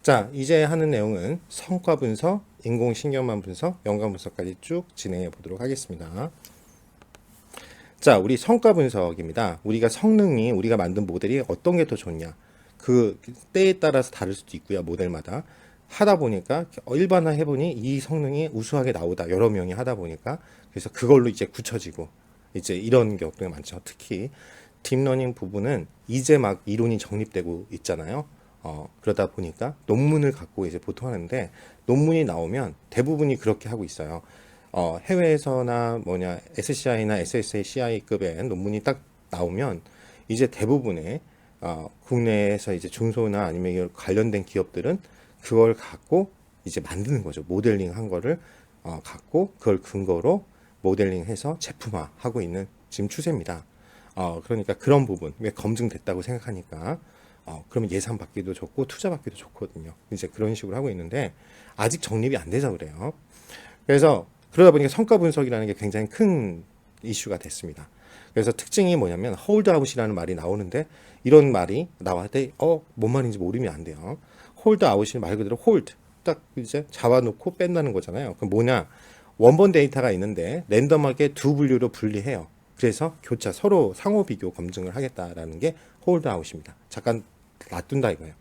자, 이제 하는 내용은 성과 분석, 인공신경망 분석, 연관 분석까지 쭉 진행해 보도록 하겠습니다. 자, 우리 성과 분석입니다. 우리가 성능이 우리가 만든 모델이 어떤 게 더 좋냐. 그 때에 따라서 다를 수도 있고요. 모델마다. 하다 보니까 일반화 해보니 이 성능이 우수하게 나오다. 여러 명이 하다 보니까 그래서 그걸로 이제 굳혀지고 이제 이런 경우가 많죠. 특히 딥러닝 부분은 이제 막 이론이 정립되고 있잖아요. 그러다 보니까 논문을 갖고 이제 보통 하는데 논문이 나오면 대부분이 그렇게 하고 있어요. 해외에서나 뭐냐 SCI나 SSACI급의 논문이 딱 나오면 이제 대부분의 국내에서 이제 중소나 아니면 관련된 기업들은 그걸 갖고 이제 만드는 거죠. 모델링 한 거를 갖고 그걸 근거로 모델링해서 제품화하고 있는 지금 추세입니다. 그러니까 그런 부분 왜 검증됐다고 생각하니까 그러면 예산 받기도 좋고 투자 받기도 좋거든요. 이제 그런 식으로 하고 있는데 아직 정립이 안 돼서 그래요. 그래서 그러다 보니까 성과 분석이라는 게 굉장히 큰 이슈가 됐습니다. 그래서 특징이 뭐냐면 홀드아웃이라는 말이 나오는데 이런 말이 나올 때 뭔 말인지 모르면 안 돼요. 홀드아웃이 말 그대로 홀드 딱 이제 잡아놓고 뺀다는 거잖아요. 그럼 뭐냐? 원본 데이터가 있는데 랜덤하게 두 분류로 분리해요. 그래서 교차 서로 상호 비교 검증을 하겠다라는 게 홀드아웃입니다. 잠깐 놔둔다 이거예요.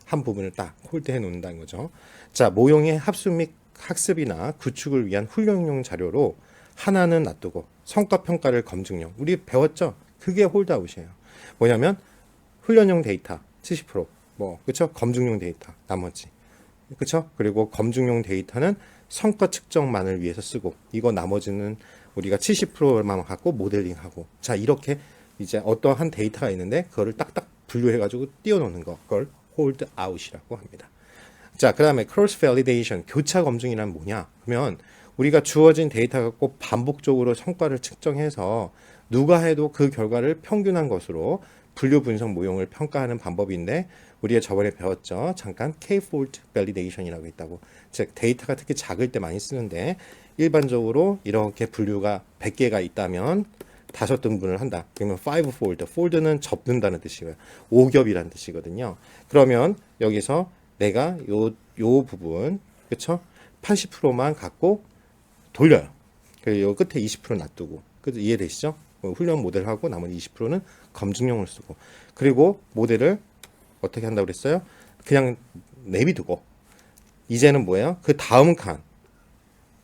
한 부분을 딱 홀드해 놓는다는 거죠. 자, 모형의 합수 및 학습이나 구축을 위한 훈련용 자료로 하나는 놔두고 성과 평가를 검증용. 우리 배웠죠? 그게 홀드아웃이에요. 뭐냐면 훈련용 데이터 70%, 그쵸? 검증용 데이터 나머지. 그쵸? 그리고 검증용 데이터는 성과 측정만을 위해서 쓰고 이거 나머지는 우리가 70%만 갖고 모델링하고 자 이렇게 이제 어떠한 데이터가 있는데 그거를 딱딱 분류해가지고 띄워놓는 거 그걸 홀드 아웃이라고 합니다. 자, 그 다음에 크로스 밸리데이션 교차 검증이란 뭐냐? 그러면 우리가 주어진 데이터 갖고 반복적으로 성과를 측정해서 누가 해도 그 결과를 평균한 것으로 분류 분석 모형을 평가하는 방법인데 우리가 저번에 배웠죠. 잠깐 K-fold validation이라고 있다고. 즉 데이터가 특히 작을 때 많이 쓰는데 일반적으로 이렇게 분류가 100개가 있다면 5등분을 한다. 그러면 5fold. fold는 접는다는 뜻이고요. 5겹이라는 뜻이거든요. 그러면 여기서 내가 요 부분 그쵸? 80%만 갖고 돌려요. 그리고 요 끝에 20% 놔두고. 이해되시죠? 훈련 모델하고 나머지 20%는 검증용을 쓰고. 그리고 모델을 어떻게 한다고 그랬어요? 그냥 내비두고. 이제는 뭐예요? 그 다음 칸.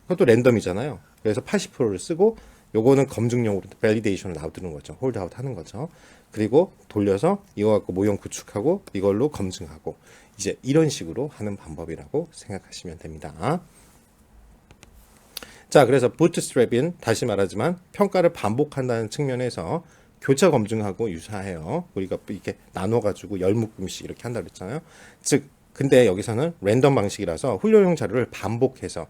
그것도 랜덤이잖아요. 그래서 80%를 쓰고 요거는 검증용으로 밸리데이션을 놔두는 거죠. 홀드아웃 하는 거죠. 그리고 돌려서 이거 갖고 모형 구축하고 이걸로 검증하고 이제 이런 식으로 하는 방법이라고 생각하시면 됩니다. 자, 그래서 부트스트랩인 다시 말하지만 평가를 반복한다는 측면에서 교차 검증하고 유사해요. 우리가 이렇게 나눠가지고 열 묶음씩 이렇게 한다고 그랬잖아요. 즉, 근데 여기서는 랜덤 방식이라서 훈련용 자료를 반복해서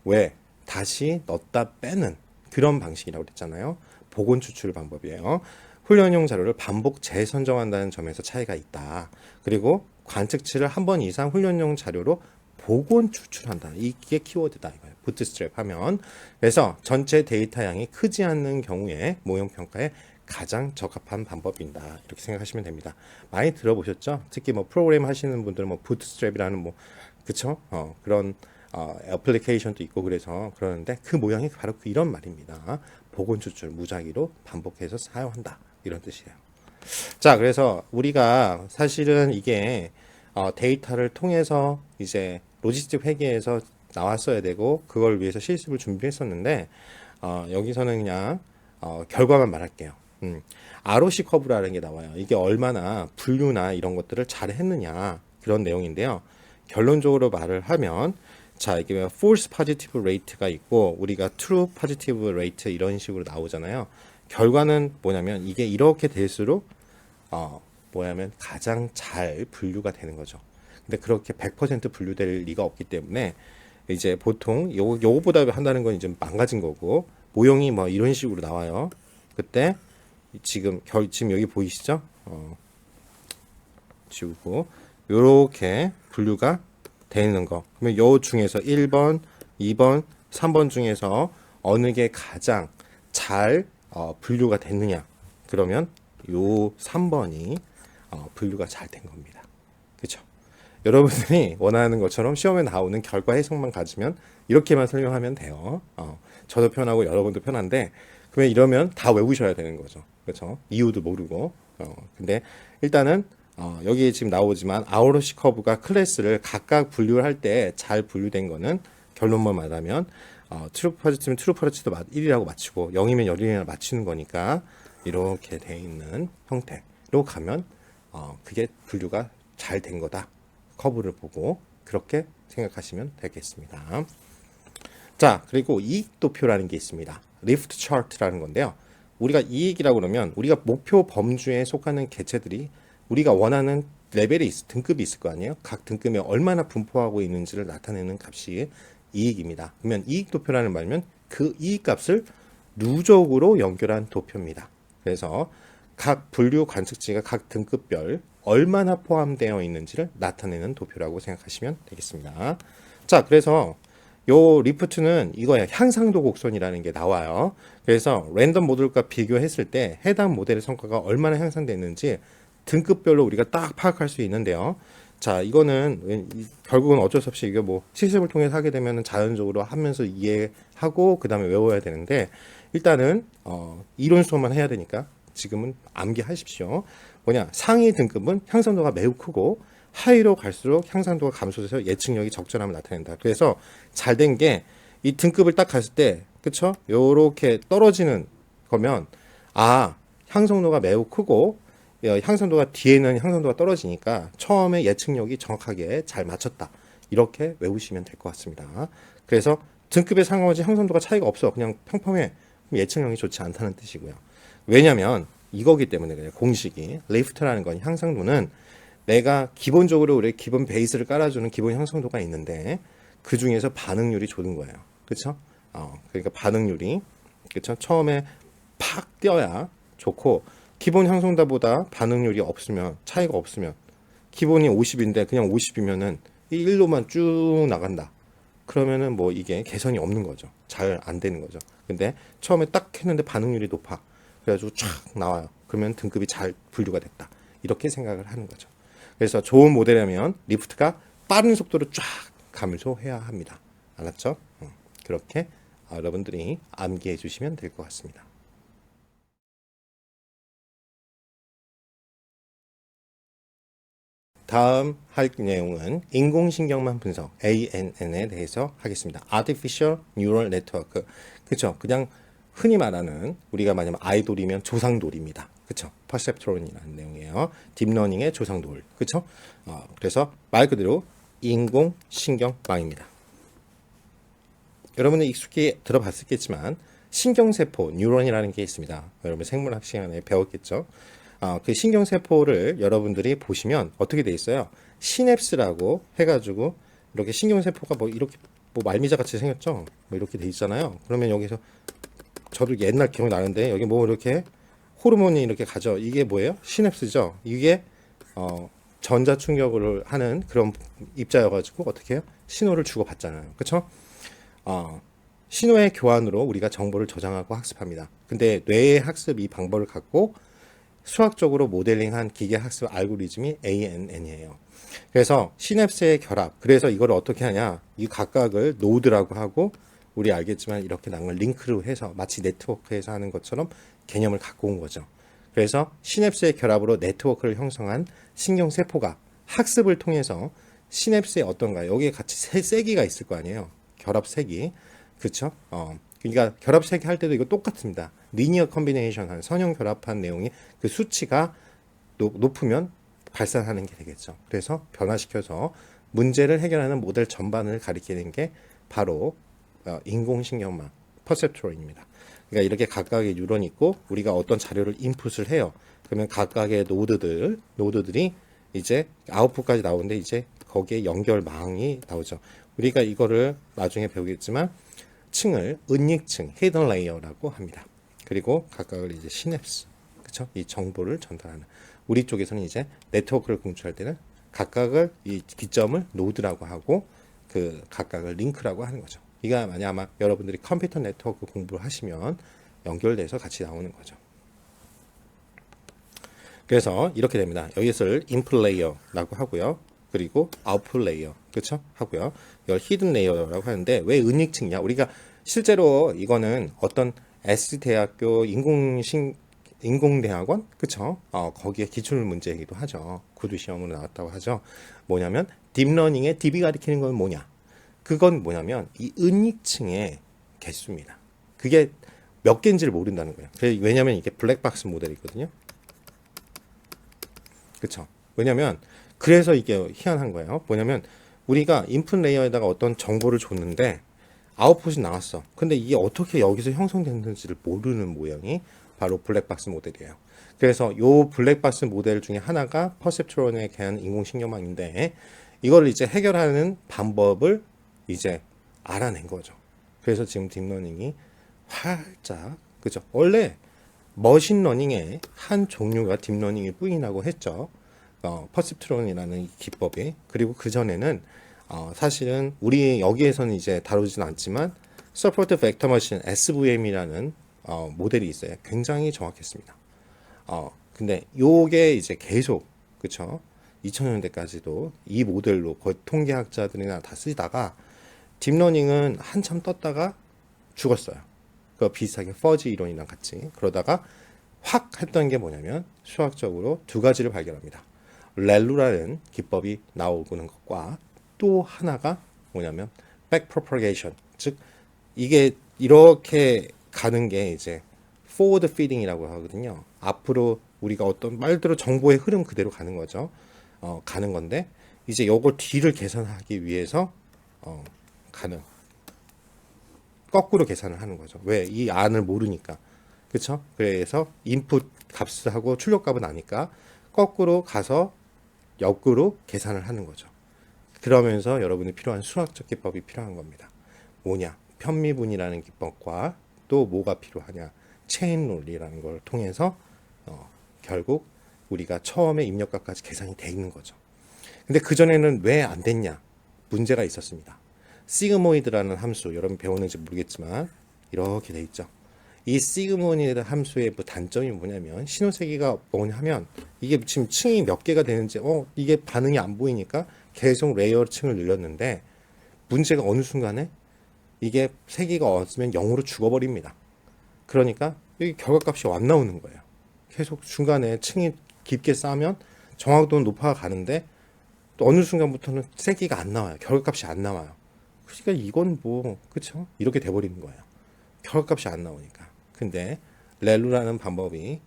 왜 다시 넣었다 빼는 그런 방식이라고 그랬잖아요. 복원 추출 방법이에요. 훈련용 자료를 반복 재선정한다는 점에서 차이가 있다. 그리고 관측치를 한 번 이상 훈련용 자료로 복원 추출한다. 이게 키워드다 이거예요. 부트스트랩 하면. 그래서 전체 데이터 양이 크지 않는 경우에 모형 평가에 가장 적합한 방법이다. 이렇게 생각하시면 됩니다. 많이 들어보셨죠? 특히 뭐 프로그램 하시는 분들은 뭐 부트스트랩이라는 그쵸? 그런 애플리케이션도 있고 그래서 그러는데 그 모양이 바로 이런 말입니다. 복원 추출 무작위로 반복해서 사용한다. 이런 뜻이에요. 자, 그래서 우리가 사실은 이게 데이터를 통해서 이제 로지스틱 회계에서 나왔어야 되고 그걸 위해서 실습을 준비했었는데 여기서는 그냥 결과만 말할게요. ROC 커브라는 게 나와요. 이게 얼마나 분류나 이런 것들을 잘 했느냐 그런 내용인데요. 결론적으로 말을 하면 자, 이게 false positive rate가 있고 우리가 true positive rate 이런 식으로 나오잖아요. 결과는 뭐냐면 이게 이렇게 될수록 뭐냐면 가장 잘 분류가 되는 거죠. 근데 그렇게 100% 분류될 리가 없기 때문에 이제 보통 요거보다 한다는 건 이제 망가진 거고 모형이 뭐 이런 식으로 나와요. 그때 지금 여기 보이시죠? 지우고 요렇게 분류가 되는 거. 그러면 요 중에서 1번, 2번, 3번 중에서 어느 게 가장 잘 분류가 됐느냐? 그러면 요 3번이 분류가 잘 된 겁니다. 그렇죠? 여러분들이 원하는 것처럼 시험에 나오는 결과 해석만 가지면 이렇게만 설명하면 돼요. 저도 편하고 여러분도 편한데 그러면 이러면 다 외우셔야 되는 거죠. 그렇죠? 이유도 모르고. 근데 일단은 여기에 지금 나오지만 아우러시 커브가 클래스를 각각 분류를 할 때 잘 분류된 거는 결론만 말하면 트루 퍼지트면 트루 퍼지트도 1이라고 맞추고 0이면 0이라고 맞추는 거니까 이렇게 돼 있는 형태로 가면 그게 분류가 잘 된 거다. 커브를 보고 그렇게 생각하시면 되겠습니다. 자, 그리고 이익도표라는 게 있습니다. 리프트 차트라는 건데요. 우리가 이익이라고 그러면 우리가 목표 범주에 속하는 개체들이 우리가 원하는 레벨이 등급이 있을 거 아니에요. 각 등급에 얼마나 분포하고 있는지를 나타내는 값이 이익입니다. 그러면 이익도표라는 말이면 그 이익값을 누적으로 연결한 도표입니다. 그래서 각 분류 관측지가 각 등급별 얼마나 포함되어 있는지를 나타내는 도표라고 생각하시면 되겠습니다. 자, 그래서 요 리프트는 이거야. 향상도 곡선이라는 게 나와요. 그래서 랜덤 모델과 비교했을 때 해당 모델의 성과가 얼마나 향상됐는지 등급별로 우리가 딱 파악할 수 있는데요. 자, 이거는 결국은 어쩔 수 없이 이게 뭐 실습을 통해서 하게 되면 자연적으로 하면서 이해하고 그 다음에 외워야 되는데 일단은 이론 수업만 해야 되니까 지금은 암기하십시오. 뭐냐, 상위 등급은 향상도가 매우 크고 하위로 갈수록 향상도가 감소돼서 예측력이 적절함을 나타낸다. 그래서 잘 된 게 이 등급을 딱 갔을 때, 그쵸? 요렇게 떨어지는 거면 향상도가 매우 크고 향상도가 뒤에는 향상도가 떨어지니까 처음에 예측력이 정확하게 잘 맞췄다. 이렇게 외우시면 될 것 같습니다. 그래서 등급에 상관없이 향상도가 차이가 없어. 그냥 평평해. 예측력이 좋지 않다는 뜻이고요. 왜냐면 이거기 때문에 그냥 공식이 리프트라는 건 향상도는 내가 기본적으로 우리 기본 베이스를 깔아주는 기본 향상도가 있는데 그 중에서 반응률이 좋은 거예요. 그렇죠? 그러니까 반응률이 그렇죠? 처음에 팍 뛰어야 좋고 기본 향상도보다 반응률이 없으면 차이가 없으면 기본이 50인데 그냥 50이면은 이 1로만 쭉 나간다. 그러면은 뭐 이게 개선이 없는 거죠. 잘 안 되는 거죠. 근데 처음에 딱 했는데 반응률이 높아. 그래가지고 쫙 나와요. 그러면 등급이 잘 분류가 됐다. 이렇게 생각을 하는 거죠. 그래서 좋은 모델이라면 리프트가 빠른 속도로 쫙 감소해야 합니다. 알았죠? 그렇게 여러분들이 암기해 주시면 될 것 같습니다. 다음 할 내용은 인공신경망 분석 ANN에 대해서 하겠습니다. Artificial Neural Network. 그렇죠? 그냥 흔히 말하는 우리가 만약에 아이돌이면 조상돌입니다. 그렇죠? 퍼셉트론이라는 내용이에요. 딥러닝의 조상돌. 그렇죠? 그래서 말 그대로 인공신경망입니다. 여러분은 익숙히 들어봤겠지만 신경세포, 뉴런이라는 게 있습니다. 여러분 생물학 시간에 배웠겠죠? 그 신경세포를 여러분들이 보시면 어떻게 돼 있어요? 시냅스라고 해가지고 이렇게 신경세포가 뭐 이렇게 뭐 말미자 같이 생겼죠? 뭐 이렇게 돼 있잖아요. 그러면 여기서 저도 옛날 기억이 나는데 여기 뭐 이렇게 호르몬이 이렇게 가죠. 이게 뭐예요? 시냅스죠. 이게 전자 충격을 하는 그런 입자여가지고 어떻게 해요? 신호를 주고 받잖아요. 그렇죠? 신호의 교환으로 우리가 정보를 저장하고 학습합니다. 근데 뇌의 학습 이 방법을 갖고 수학적으로 모델링한 기계학습 알고리즘이 ANN이에요. 그래서 시냅스의 결합. 그래서 이걸 어떻게 하냐? 이 각각을 노드라고 하고 우리 알겠지만 이렇게 나온 걸 링크로 해서 마치 네트워크에서 하는 것처럼 개념을 갖고 온 거죠. 그래서 시냅스의 결합으로 네트워크를 형성한 신경세포가 학습을 통해서 시냅스에 어떤가 여기에 같이 세기가 있을 거 아니에요. 결합세기. 그렇죠? 그러니까 결합세기 할 때도 이거 똑같습니다. 리니어 컨비네이션 한 선형 결합한 내용이 그 수치가 높으면 발산하는 게 되겠죠. 그래서 변화시켜서 문제를 해결하는 모델 전반을 가리키는 게 바로 인공신경망 퍼셉트론입니다. 그러니까 이렇게 각각의 뉴런이 있고 우리가 어떤 자료를 인풋을 해요. 그러면 각각의 노드들이 이제 아웃풋까지 나오는데 이제 거기에 연결망이 나오죠. 우리가 이거를 나중에 배우겠지만 층을 은닉층, 히든 레이어라고 합니다. 그리고 각각을 이제 시냅스, 그렇죠? 이 정보를 전달하는. 우리 쪽에서는 이제 네트워크를 공유할 때는 각각을 이 기점을 노드라고 하고 그 각각을 링크라고 하는 거죠. 이가 만약 아마 여러분들이 컴퓨터 네트워크 공부를 하시면 연결돼서 같이 나오는 거죠. 그래서 이렇게 됩니다. 여기서를 인풋 레이어라고 하고요. 그리고 아웃풋 레이어, 그렇죠? 하고요. 이걸 히든 레이어라고 하는데 왜 은닉층이냐? 우리가 실제로 이거는 어떤 S대학교 인공대학원, 그렇죠? 거기에 기출 문제이기도 하죠. 구두 시험으로 나왔다고 하죠. 뭐냐면 딥러닝의 딥이 가리키는 건 뭐냐? 그건 뭐냐면 이 은닉층의 개수입니다. 그게 몇 개인지를 모른다는 거예요. 왜냐면 이게 블랙박스 모델이거든요. 그쵸? 왜냐면 그래서 이게 희한한 거예요. 뭐냐면 우리가 인풋 레이어에다가 어떤 정보를 줬는데 아웃풋이 나왔어. 근데 이게 어떻게 여기서 형성됐는지를 모르는 모양이 바로 블랙박스 모델이에요. 그래서 요 블랙박스 모델 중에 하나가 퍼셉트론에 대한 인공신경망인데 이걸 이제 해결하는 방법을 이제 알아낸 거죠. 그래서 지금 딥러닝이 활짝, 그죠? 원래 머신러닝의 한 종류가 딥러닝일 뿐이라고 했죠. 퍼셉트론이라는 기법이. 그리고 그 전에는 사실은 우리 여기에서는 이제 다루지는 않지만 서포트 벡터 머신 SVM이라는 모델이 있어요. 굉장히 정확했습니다. 근데 요게 이제 계속, 그쵸? 2000년대까지도 이 모델로 거의 통계학자들이나 다 쓰다가 딥러닝은 한참 떴다가 죽었어요. 그 비슷하게 퍼지 이론이랑 같이. 그러다가 확 했던 게 뭐냐면 수학적으로 두 가지를 발견합니다. 렐루라는 기법이 나오는 것과 또 하나가 뭐냐면 backpropagation, 즉 이게 이렇게 가는 게 이제 forward feeding이라고 하거든요. 앞으로 우리가 어떤 말대로 정보의 흐름 그대로 가는 거죠. 가는 건데 이제 요걸 뒤를 계산하기 위해서 가는 거꾸로 계산을 하는 거죠. 왜? 이 안을 모르니까. 그쵸? 그래서 인풋 값하고 출력 값은 아니까 거꾸로 가서 역으로 계산을 하는 거죠. 그러면서 여러분이 필요한 수학적 기법이 필요한 겁니다. 뭐냐? 편미분이라는 기법과 또 뭐가 필요하냐? 체인 룰이라는 걸 통해서 결국 우리가 처음에 입력값까지 계산이 돼 있는 거죠. 근데 그전에는 왜 안 됐냐? 문제가 있었습니다. 시그모이드라는 함수, 여러분 배웠는지 모르겠지만 이렇게 돼 있죠. 이 시그모이드 함수의 단점이 뭐냐면 신호세기가 뭐냐면 이게 지금 층이 몇 개가 되는지 이게 반응이 안 보이니까 계속 레이어 층을 늘렸는데 문제가 어느 순간에 이게 세기가 없으면 0으로 죽어버립니다. 그러니까 여기 결과값이 안 나오는 거예요. 계속 중간에 층이 깊게 쌓으면 정확도는 높아가는데 또 어느 순간부터는 세기가 안 나와요. 결과값이 안 나와요. 그러니까 이건 뭐 그쵸? 이렇게 돼버리는 거예요. 결과값이 안 나오니까. 근데 렐루라는 방법이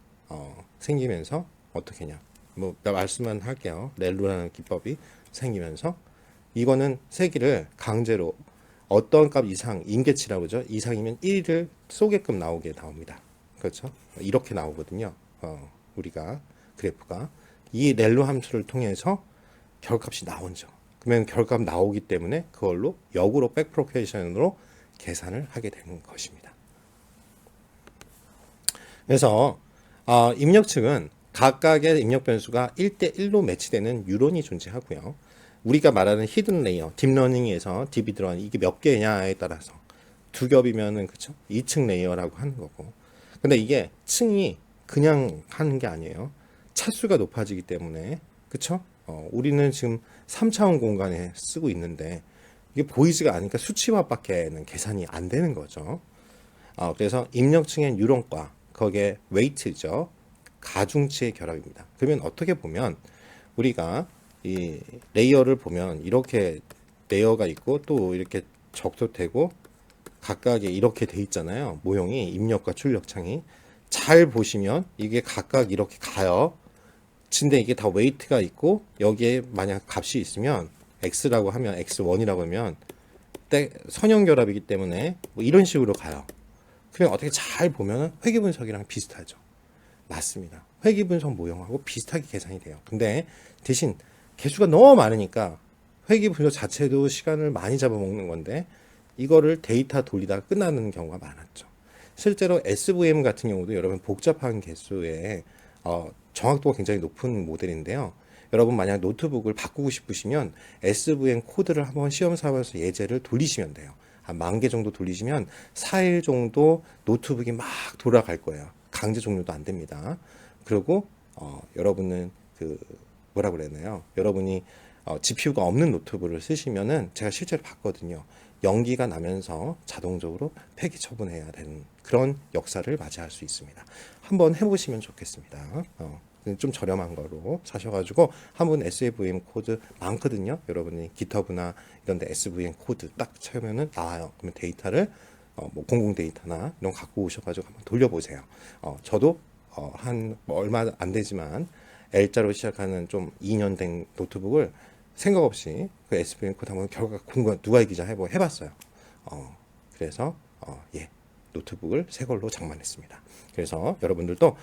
생기면서 어떻게 냐 뭐 말씀만 할게요. 렐루라는 기법이 생기면서 이거는 세기를 강제로 어떤 값 이상, 임계치라고 그러죠. 이상이면 1을 쏘게끔 나옵니다. 그렇죠? 이렇게 나오거든요. 우리가 그래프가 이 렐루 함수를 통해서 결값이 나오죠. 그러면 결값 나오기 때문에 그걸로 역으로 백프로페이션으로 계산을 하게 되는 것입니다. 그래서 입력층은 각각의 입력 변수가 1대1로 매치되는 유론이 존재하고요. 우리가 말하는 히든 레이어, 딥러닝에서 딥이 들어간 이게 몇 개냐에 따라서 두 겹이면은 그쵸? 2층 레이어라고 하는 거고. 근데 이게 층이 그냥 하는 게 아니에요. 차수가 높아지기 때문에 그쵸? 우리는 지금 3차원 공간에 쓰고 있는데 이게 보이지가 않으니까 수치화밖에는 계산이 안 되는 거죠. 그래서 입력층의 유론과 거기에 웨이트죠. 가중치의 결합입니다. 그러면 어떻게 보면 우리가 이 레이어를 보면 이렇게 레이어가 있고 또 이렇게 적도되고 각각에 이렇게 돼 있잖아요. 모형이 입력과 출력 창이 잘 보시면 이게 각각 이렇게 가요. 근데 이게 다 웨이트가 있고 여기에 만약 값이 있으면 x라고 하면 x1이라고 하면 선형 결합이기 때문에 뭐 이런 식으로 가요. 그냥 어떻게 잘 보면 회귀 분석이랑 비슷하죠. 맞습니다. 회귀 분석 모형하고 비슷하게 계산이 돼요. 근데 대신 개수가 너무 많으니까 회귀 분석 자체도 시간을 많이 잡아먹는 건데 이거를 데이터 돌리다가 끝나는 경우가 많았죠. 실제로 SVM 같은 경우도 여러분 복잡한 개수에 정확도가 굉장히 높은 모델인데요. 여러분 만약 노트북을 바꾸고 싶으시면 SVM 코드를 한번 시험 삼아서 예제를 돌리시면 돼요. 한 10,000개 정도 돌리시면 4일 정도 노트북이 막 돌아갈 거예요. 강제 종료도 안 됩니다. 그리고 여러분은 뭐라 그랬나요? 여러분이 GPU가 없는 노트북을 쓰시면은 제가 실제로 봤거든요. 연기가 나면서 자동적으로 폐기 처분해야 되는 그런 역사를 맞이할 수 있습니다. 한번 해보시면 좋겠습니다. 좀 저렴한 거로 사셔가지고 한번 SVM 코드 많거든요. 여러분이 GitHub나 이런데 SVM 코드 딱 쳐면은 나와요. 그러면 데이터를 뭐 공공 데이터나 이런 거 갖고 오셔가지고 한번 돌려보세요. 저도 뭐 얼마 안 되지만 L자로 시작하는 좀 2년 된 노트북을 생각 없이 그 SVM 코드 한번 결과 공부 누가 이기자 해봤어요. 그래서 예, 노트북을 새 걸로 장만했습니다. 그래서 여러분들도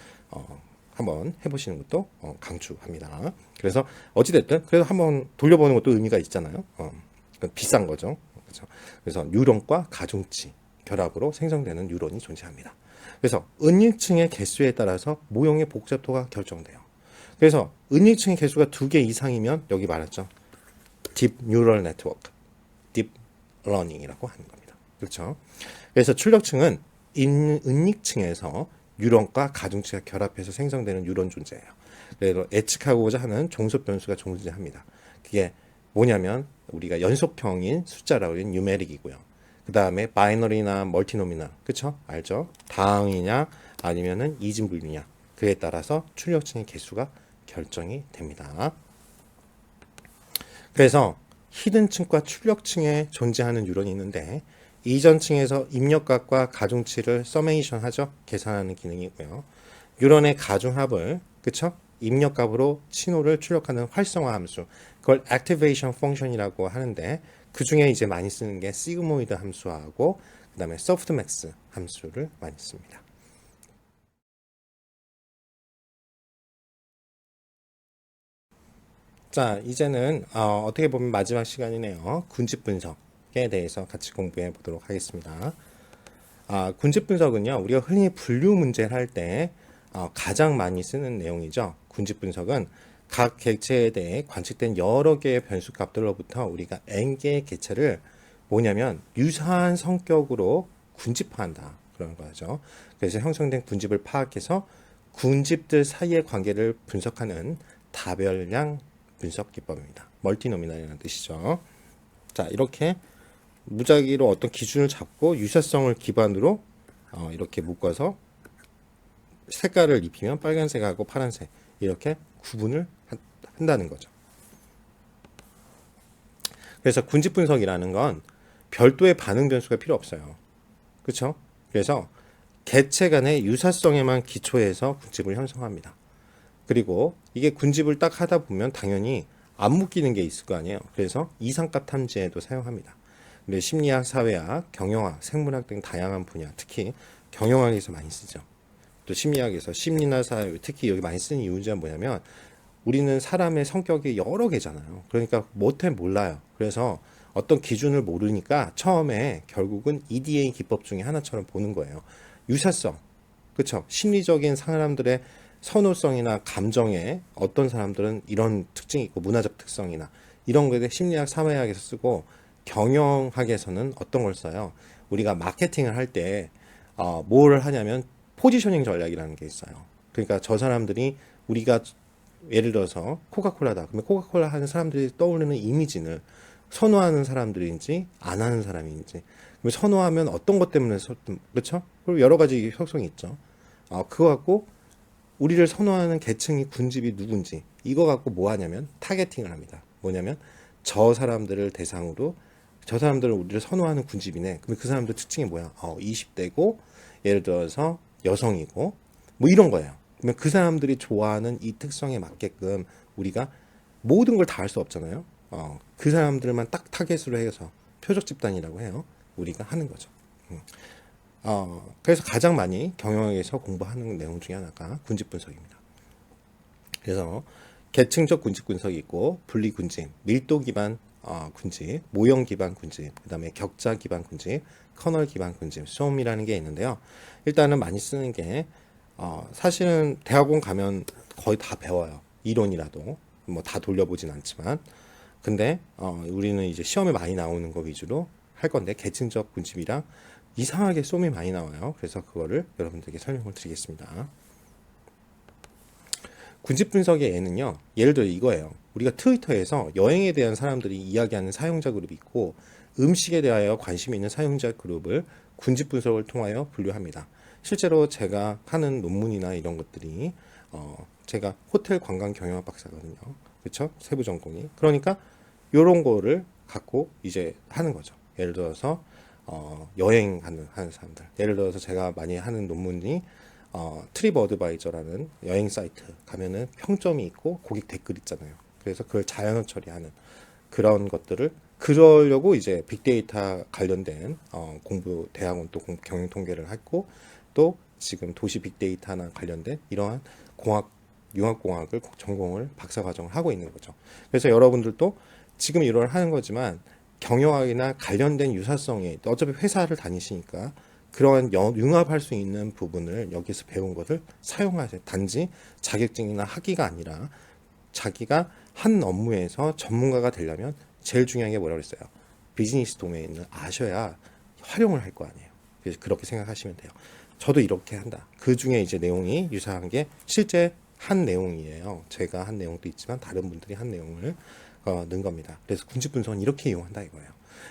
한번 해보시는 것도 강추합니다. 그래서 어찌됐든 그래도 한번 돌려보는 것도 의미가 있잖아요. 비싼 거죠. 그렇죠? 그래서 뉴런과 가중치 결합으로 생성되는 뉴런이 존재합니다. 그래서 은익층의 개수에 따라서 모형의 복잡도가 결정돼요. 그래서 은익층의 개수가 2개 이상이면 여기 말했죠. 딥 뉴럴 네트워크, 딥 러닝이라고 하는 겁니다. 그렇죠? 그래서 출력층은 은익층에서 뉴런과 가중치가 결합해서 생성되는 뉴런 존재예요. 그래서 예측하고자 하는 종속 변수가 존재합니다. 그게 뭐냐면 우리가 연속형인 숫자라고 하는 뉴메릭이고요. 그 다음에 바이너리나 멀티노미널, 그쵸? 알죠? 다항이냐 아니면은 이진분류냐 그에 따라서 출력층의 개수가 결정이 됩니다. 그래서 히든층과 출력층에 존재하는 뉴런이 있는데 이전층에서 입력값과 가중치를 서메이션 하죠. 계산하는 기능이고요. 뉴런의 가중합을 그쵸? 입력값으로 신호를 출력하는 활성화 함수 그걸 액티베이션 펑션이라고 하는데 그 중에 이제 많이 쓰는 게 시그모이드 함수하고 그 다음에 소프트맥스 함수를 많이 씁니다. 자, 이제는 어떻게 보면 마지막 시간이네요. 군집 분석에 대해서 같이 공부해 보도록 하겠습니다. 군집 분석은요, 우리가 흔히 분류 문제를 할 때 가장 많이 쓰는 내용이죠. 군집 분석은 각 객체에 대해 관측된 여러 개의 변수 값들로부터 우리가 n개의 객체를 뭐냐면 유사한 성격으로 군집화한다. 그런 거죠. 그래서 형성된 군집을 파악해서 군집들 사이의 관계를 분석하는 다별량 분석 기법입니다. 멀티노미널이라는 뜻이죠. 자, 이렇게 무작위로 어떤 기준을 잡고 유사성을 기반으로 이렇게 묶어서 색깔을 입히면 빨간색하고 파란색 이렇게 구분을 한다는 거죠. 그래서 군집 분석이라는 건 별도의 반응 변수가 필요 없어요. 그렇죠? 그래서 개체 간의 유사성에만 기초해서 군집을 형성합니다. 그리고 이게 군집을 딱 하다 보면 당연히 안 묶이는 게 있을 거 아니에요. 그래서 이상값 탐지에도 사용합니다. 근데 심리학, 사회학, 경영학, 생물학 등 다양한 분야, 특히 경영학에서 많이 쓰죠. 또 심리학에서 심리나 사회, 특히 여기 많이 쓰는 이유가 뭐냐면 우리는 사람의 성격이 여러 개잖아요. 그러니까 못해 몰라요. 그래서 어떤 기준을 모르니까 처음에 결국은 EDA 기법 중에 하나처럼 보는 거예요. 유사성, 그렇죠? 심리적인 사람들의 선호성이나 감정에 어떤 사람들은 이런 특징이 있고 문화적 특성이나 이런 거에 심리학, 사회학에서 쓰고 경영학에서는 어떤 걸 써요? 우리가 마케팅을 할 때 뭘 하냐면 포지셔닝 전략이라는 게 있어요. 그러니까 저 사람들이 우리가 예를 들어서 코카콜라다. 그러면 코카콜라 하는 사람들이 떠오르는 이미지는 선호하는 사람들인지 안 하는 사람인지. 그럼 선호하면 어떤 것 때문에 그렇죠? 그리고 여러 가지 효성이 있죠. 그거 갖고 우리를 선호하는 계층이 군집이 누군지 이거 갖고 뭐 하냐면 타겟팅을 합니다. 뭐냐면 저 사람들을 대상으로 저 사람들은 우리를 선호하는 군집이네. 그럼 그 사람들 특징이 뭐야? 20대고 예를 들어서 여성이고 뭐 이런 거예요. 그러면 그 사람들이 좋아하는 이 특성에 맞게끔 우리가 모든 걸 다 할 수 없잖아요. 그 사람들만 딱 타겟으로 해서 표적 집단이라고 해요. 우리가 하는 거죠. 그래서 가장 많이 경영학에서 공부하는 내용 중에 하나가 군집 분석입니다. 그래서 계층적 군집 분석이 있고 분리 군집, 밀도 기반 군집, 모형 기반 군집, 그 다음에 격자 기반 군집, 커널 기반 군집, SOM이라는 게 있는데요. 일단은 많이 쓰는 게 사실은 대학원 가면 거의 다 배워요. 이론이라도 뭐 다 돌려보진 않지만 근데 우리는 이제 시험에 많이 나오는 거 위주로 할 건데 계층적 군집이랑 이상하게 쏨이 많이 나와요. 그래서 그거를 여러분들에게 설명을 드리겠습니다. 군집 분석의 예는요. 예를 들어 이거예요. 우리가 트위터에서 여행에 대한 사람들이 이야기하는 사용자 그룹이 있고 음식에 대하여 관심이 있는 사용자 그룹을 군집 분석을 통하여 분류합니다. 실제로 제가 하는 논문이나 이런 것들이 제가 호텔 관광 경영학 박사거든요. 그렇죠? 세부 전공이. 그러니까 요런 거를 갖고 이제 하는 거죠. 예를 들어서 여행 하는 사람들. 예를 들어서 제가 많이 하는 논문이 트립 어드바이저라는 여행 사이트 가면은 평점이 있고 고객 댓글 있잖아요. 그래서 그걸 자연어 처리하는 그런 것들을 그러려고 이제 빅데이터 관련된 공부 대학원 또 경영 통계를 했고 또 지금 도시 빅데이터나 관련된 이러한 융합공학을 전공을 박사 과정을 하고 있는 거죠. 그래서 여러분들도 지금 이걸 하는 거지만 경영학이나 관련된 유사성이 어차피 회사를 다니시니까 그러한 융합할 수 있는 부분을 여기서 배운 것을 사용하세요. 단지 자격증이나 학위가 아니라 자기가 한 업무에서 전문가가 되려면 제일 중요한 게 뭐라고 그랬어요? 비즈니스 도메인을 아셔야 활용을 할 거 아니에요. 그래서 그렇게 생각하시면 돼요. 저도 이렇게 한다. 그 중에 이제 내용이 유사한 게 실제 한 내용이에요. 제가 한 내용도 있지만 다른 분들이 한 내용을 넣은 겁니다. 그래서 군집 분석은 이렇게 이용한다 이거예요.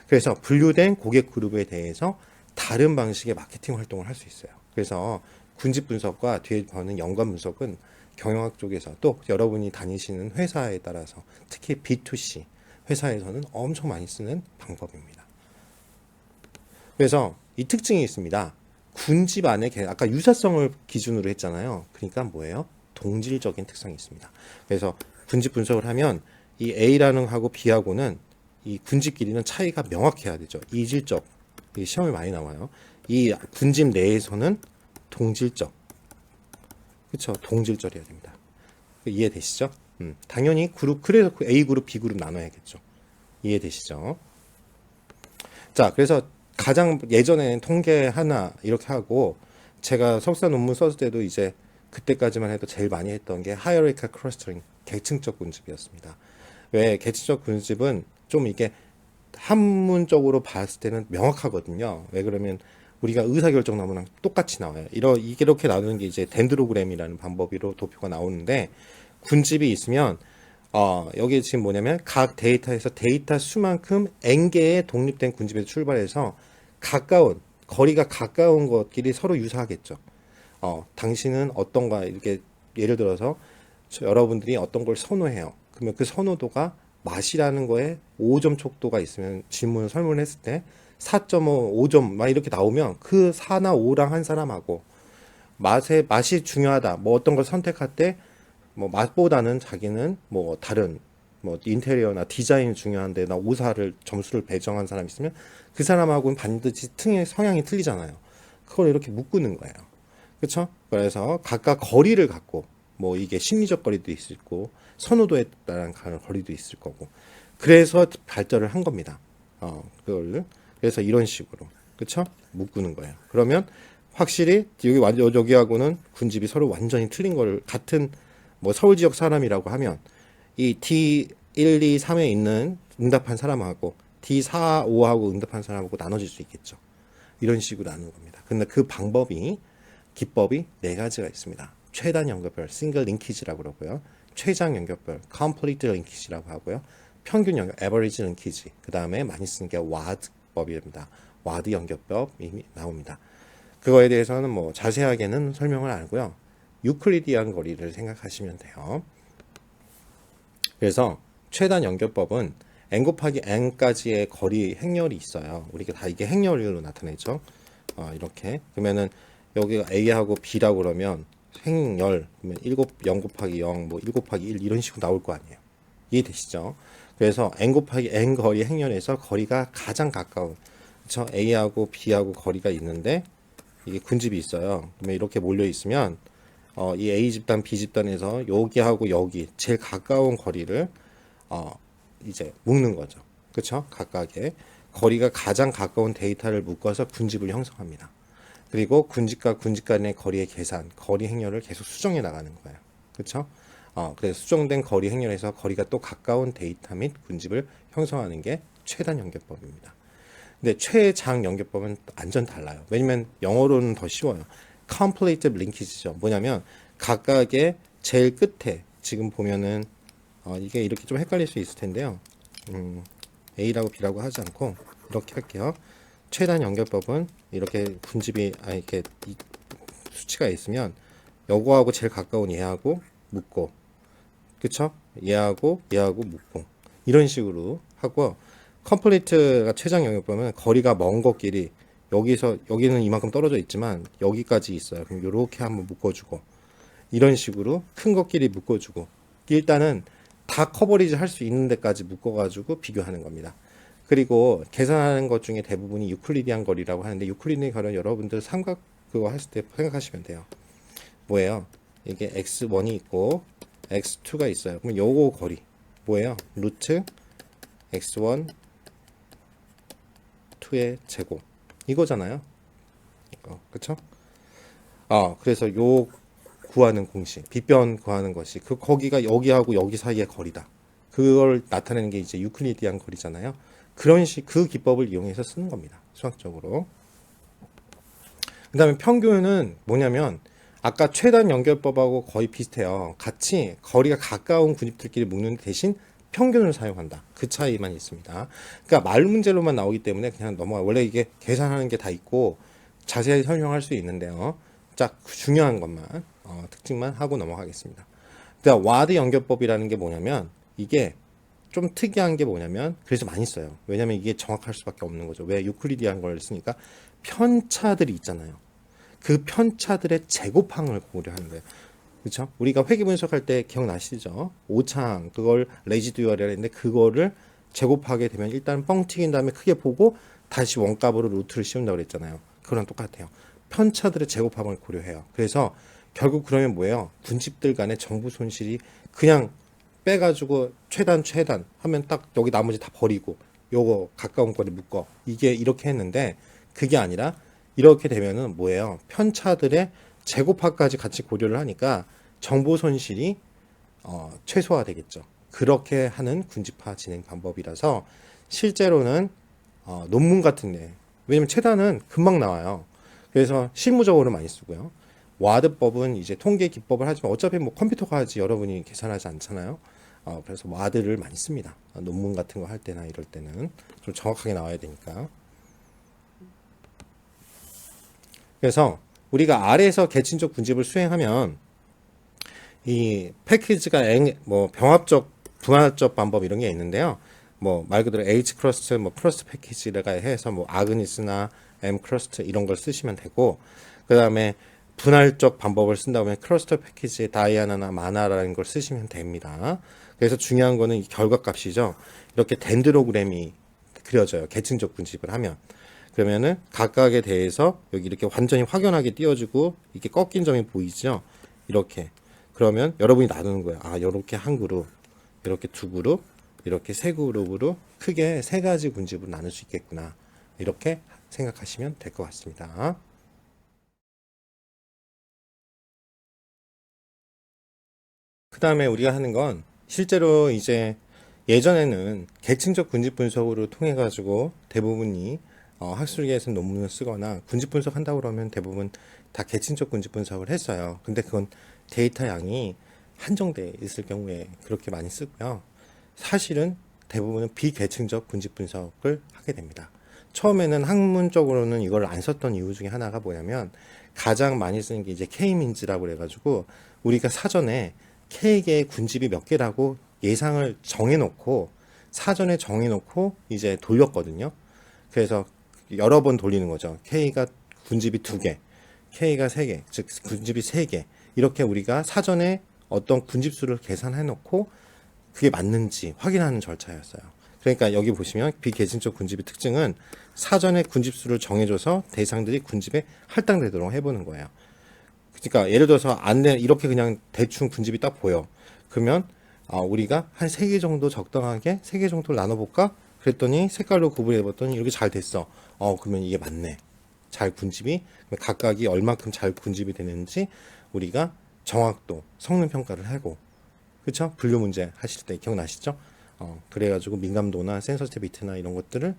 그래서 분류된 고객 그룹에 대해서 다른 방식의 마케팅 활동을 할 수 있어요. 그래서 군집 분석과 뒤에 보는 연관 분석은 경영학 쪽에서 또 여러분이 다니시는 회사에 따라서 특히 B2C 회사에서는 엄청 많이 쓰는 방법입니다. 그래서 이 특징이 있습니다. 군집 안에 아까 유사성을 기준으로 했잖아요. 그러니까 뭐예요? 동질적인 특성이 있습니다. 그래서 군집 분석을 하면 이 A라는 하고 B하고는 이 군집끼리는 차이가 명확해야 되죠. 이질적. 시험에 많이 나와요. 이 군집 내에서는 동질적. 그렇죠? 동질적이어야 됩니다. 이해되시죠? 당연히 그룹 그래서 A 그룹, B 그룹 나눠야겠죠. 이해되시죠? 자, 그래서 가장 예전에는 통계 하나 이렇게 하고 제가 석사 논문 썼을 때도 이제 그때까지만 해도 제일 많이 했던 게 hierarchical clustering, 계층적 군집이었습니다. 왜 계층적 군집은 좀 이게 한문적으로 봤을 때는 명확하거든요. 왜 그러면 우리가 의사결정 나무랑 똑같이 나와요. 이렇게 나오는 게 이제 덴드로그램이라는 방법으로 도표가 나오는데 군집이 있으면 여기 지금 뭐냐면 각 데이터에서 데이터 수만큼 n개의 독립된 군집에서 출발해서 거리가 가까운 것끼리 서로 유사하겠죠. 당신은 어떤가 이렇게 예를 들어서 여러분들이 어떤 걸 선호해요. 그러면 그 선호도가 맛이라는 거에 5점 촉도가 있으면 질문을 설문을 했을 때 4.5, 5점 막 이렇게 나오면 그 4나 5랑 한 사람하고 맛이 중요하다. 뭐 어떤 걸 선택할 때 뭐 맛보다는 자기는 뭐 다른 뭐 인테리어나 디자인이 중요한데 나 오사를 점수를 배정한 사람이 있으면 그 사람하고는 반드시 성향이 틀리잖아요. 그걸 이렇게 묶는 거예요. 그렇죠? 그래서 각각 거리를 갖고 뭐 이게 심리적 거리도 있을 거고 선호도에 따른 거리도 있을 거고 그래서 발달을 한 겁니다. 그래서 이런 식으로 그렇죠? 묶는 거예요. 그러면 확실히 여기하고는 군집이 서로 완전히 틀린 걸 같은 뭐 서울 지역 사람이라고 하면 이 D 1, 2, 3에 있는 응답한 사람하고 D 4, 5하고 응답한 사람하고 나눠질 수 있겠죠. 이런 식으로 나누는 겁니다. 근데 그 기법이 네 가지가 있습니다. 최단 연결별, 싱글 링키지라고 그러고요. 최장 연결별, 컴플리트 링키지라고 하고요. 평균 연결, 에버리지 링키지. 그 다음에 많이 쓰는 게 와드법입니다. 와드 연결법이 나옵니다. 그거에 대해서는 뭐 자세하게는 설명을 안 하고요. 유클리디안 거리를 생각하시면 돼요. 그래서 최단 연결법은 n 곱하기 n까지의 거리 행렬이 있어요. 우리가 다 이게 행렬로 나타내죠. 이렇게 그러면은 여기가 A하고 B라고 그러면 행렬 그러면 0 곱하기 0, 뭐 1 곱하기 1 이런 식으로 나올 거 아니에요. 이해되시죠? 그래서 n 곱하기 n 거리 행렬에서 거리가 가장 가까운 그렇죠? A하고 B하고 거리가 있는데 이게 군집이 있어요. 그러면 이렇게 몰려 있으면 이 A 집단, B 집단에서 여기하고 여기 제일 가까운 거리를 이제 묶는 거죠. 그렇죠? 각각의 거리가 가장 가까운 데이터를 묶어서 군집을 형성합니다. 그리고 군집과 군집 간의 거리의 계산, 거리 행렬을 계속 수정해 나가는 거예요. 그렇죠? 그래서 수정된 거리 행렬에서 거리가 또 가까운 데이터 및 군집을 형성하는 게 최단 연결법입니다. 근데 최장 연결법은 완전 달라요. 왜냐면 영어로는 더 쉬워요. Complete linkage죠. 뭐냐면 각각의 제일 끝에 지금 보면은 이게 이렇게 좀 헷갈릴 수 있을 텐데요. A라고 B라고 하지 않고 이렇게 할게요. 최단 연결법은 이렇게 군집이 이렇게 수치가 있으면 요거하고 제일 가까운 얘하고 묶고, 그쵸? 얘하고 묶고 이런 식으로 하고, 컴플리트가 최장 연결법은 거리가 먼 것끼리 여기는 이만큼 떨어져 있지만 여기까지 있어요. 그럼 요렇게 한번 묶어주고, 이런 식으로 큰 것끼리 묶어주고, 일단은 다 커버리지 할 수 있는 데까지 묶어가지고 비교하는 겁니다. 그리고 계산하는 것 중에 대부분이 유클리디안 거리라고 하는데, 유클리디안 거리는 여러분들 삼각 그거 했을 때 생각하시면 돼요. 뭐예요? 이게 x1이 있고 x2가 있어요. 그럼 요거 거리 뭐예요? 루트 x1 2의 제곱 이거잖아요. 그쵸? 그래서 요 구하는 공식, 빗변 구하는 것이 거기가 여기하고 여기 사이의 거리다. 그걸 나타내는 게 이제 유클리디안 거리잖아요. 그 기법을 이용해서 쓰는 겁니다. 수학적으로. 그 다음에 평균은 뭐냐면 아까 최단 연결법하고 거의 비슷해요. 같이 거리가 가까운 군집들끼리 묶는 대신 평균을 사용한다. 그 차이만 있습니다. 그러니까 말 문제로만 나오기 때문에 그냥 넘어가. 원래 이게 계산하는 게 다 있고 자세히 설명할 수 있는데요. 딱 중요한 것만 특징만 하고 넘어가겠습니다. 그러니까 와드 연결법이라는 게 뭐냐면, 이게 좀 특이한 게 뭐냐면, 그래서 많이 써요. 왜냐면 이게 정확할 수밖에 없는 거죠. 왜? 유클리디안 걸 쓰니까 편차들이 있잖아요. 그 편차들의 제곱항을 고려하는 거예요. 그렇죠? 우리가 회귀 분석할 때 기억나시죠? 오차항, 그걸 레지듀얼이라 했는데, 그거를 제곱하게 되면 일단 뻥 튀긴 다음에 크게 보고 다시 원값으로 루트를 씌운다고 그랬잖아요. 그거랑 똑같아요. 편차들의 제곱함을 고려해요. 그래서 결국 그러면 뭐예요? 군집들 간의 정보 손실이 그냥 빼가지고 최단 하면 딱 여기 나머지 다 버리고 요거 가까운 거리 묶어, 이게 이렇게 했는데, 그게 아니라 이렇게 되면은 뭐예요? 편차들의 제곱합까지 같이 고려를 하니까 정보 손실이 최소화 되겠죠. 그렇게 하는 군집화 진행 방법이라서 실제로는 논문 같은데, 왜냐면 최단은 금방 나와요. 그래서 실무적으로 많이 쓰고요. 와드법은 이제 통계 기법을 하지만 어차피 뭐 컴퓨터가 하지 여러분이 계산하지 않잖아요. 그래서 와드를 많이 씁니다. 논문 같은 거 할 때나 이럴 때는 좀 정확하게 나와야 되니까. 그래서 우리가 R에서 계층적 군집을 수행하면 이 패키지가 뭐 병합적, 분할적 방법 이런 게 있는데요. 뭐 말 그대로 H 크러스트, 뭐 플러스 패키지가 해서 뭐 아그니스나 M 크러스트 이런 걸 쓰시면 되고, 그 다음에 분할적 방법을 쓴다고 하면 크러스터 패키지에 다이아나나 마나라는 걸 쓰시면 됩니다. 그래서 중요한 거는 이 결과값이죠. 이렇게 덴드로그램이 그려져요. 계층적 군집을 하면. 그러면은 각각에 대해서 여기 이렇게 완전히 확연하게 띄워주고 이게 꺾인 점이 보이죠. 이렇게. 그러면 여러분이 나누는 거예요. 이렇게 한 그룹, 이렇게 두 그룹, 이렇게 세 그룹으로 크게 세 가지 군집으로 나눌 수 있겠구나. 이렇게 생각하시면 될 것 같습니다. 그 다음에 우리가 하는 건 실제로 이제 예전에는 계층적 군집 분석으로 통해 가지고 대부분이 학술계에서 논문을 쓰거나 군집 분석한다고 그러면 대부분 다 계층적 군집 분석을 했어요. 근데 그건 데이터 양이 한정돼 있을 경우에 그렇게 많이 쓰고요. 사실은 대부분은 비계층적 군집 분석을 하게 됩니다. 처음에는 학문적으로는 이걸 안 썼던 이유 중에 하나가 뭐냐면, 가장 많이 쓰는 게 이제 K민즈라고 그래가지고 우리가 사전에 K개의 군집이 몇 개라고 예상을 정해놓고 사전에 정해놓고 이제 돌렸거든요. 그래서 여러 번 돌리는 거죠. K가 군집이 2개, K가 3개, 즉 군집이 3개, 이렇게 우리가 사전에 어떤 군집수를 계산해놓고 그게 맞는지 확인하는 절차였어요. 그러니까 여기 보시면 비계층적 군집의 특징은 사전에 군집수를 정해줘서 대상들이 군집에 할당되도록 해보는 거예요. 그러니까 예를 들어서 이렇게 그냥 대충 군집이 딱 보여. 그러면 우리가 한 3개 정도 적당하게 3개 정도를 나눠볼까? 그랬더니 색깔로 구분해봤더니 이렇게 잘 됐어. 그러면 이게 맞네. 잘 군집이, 각각이 얼마큼 잘 군집이 되는지 우리가 정확도, 성능 평가를 하고, 그쵸? 분류 문제 하실 때 기억나시죠? 그래가지고 민감도나 센서티비티나 이런 것들을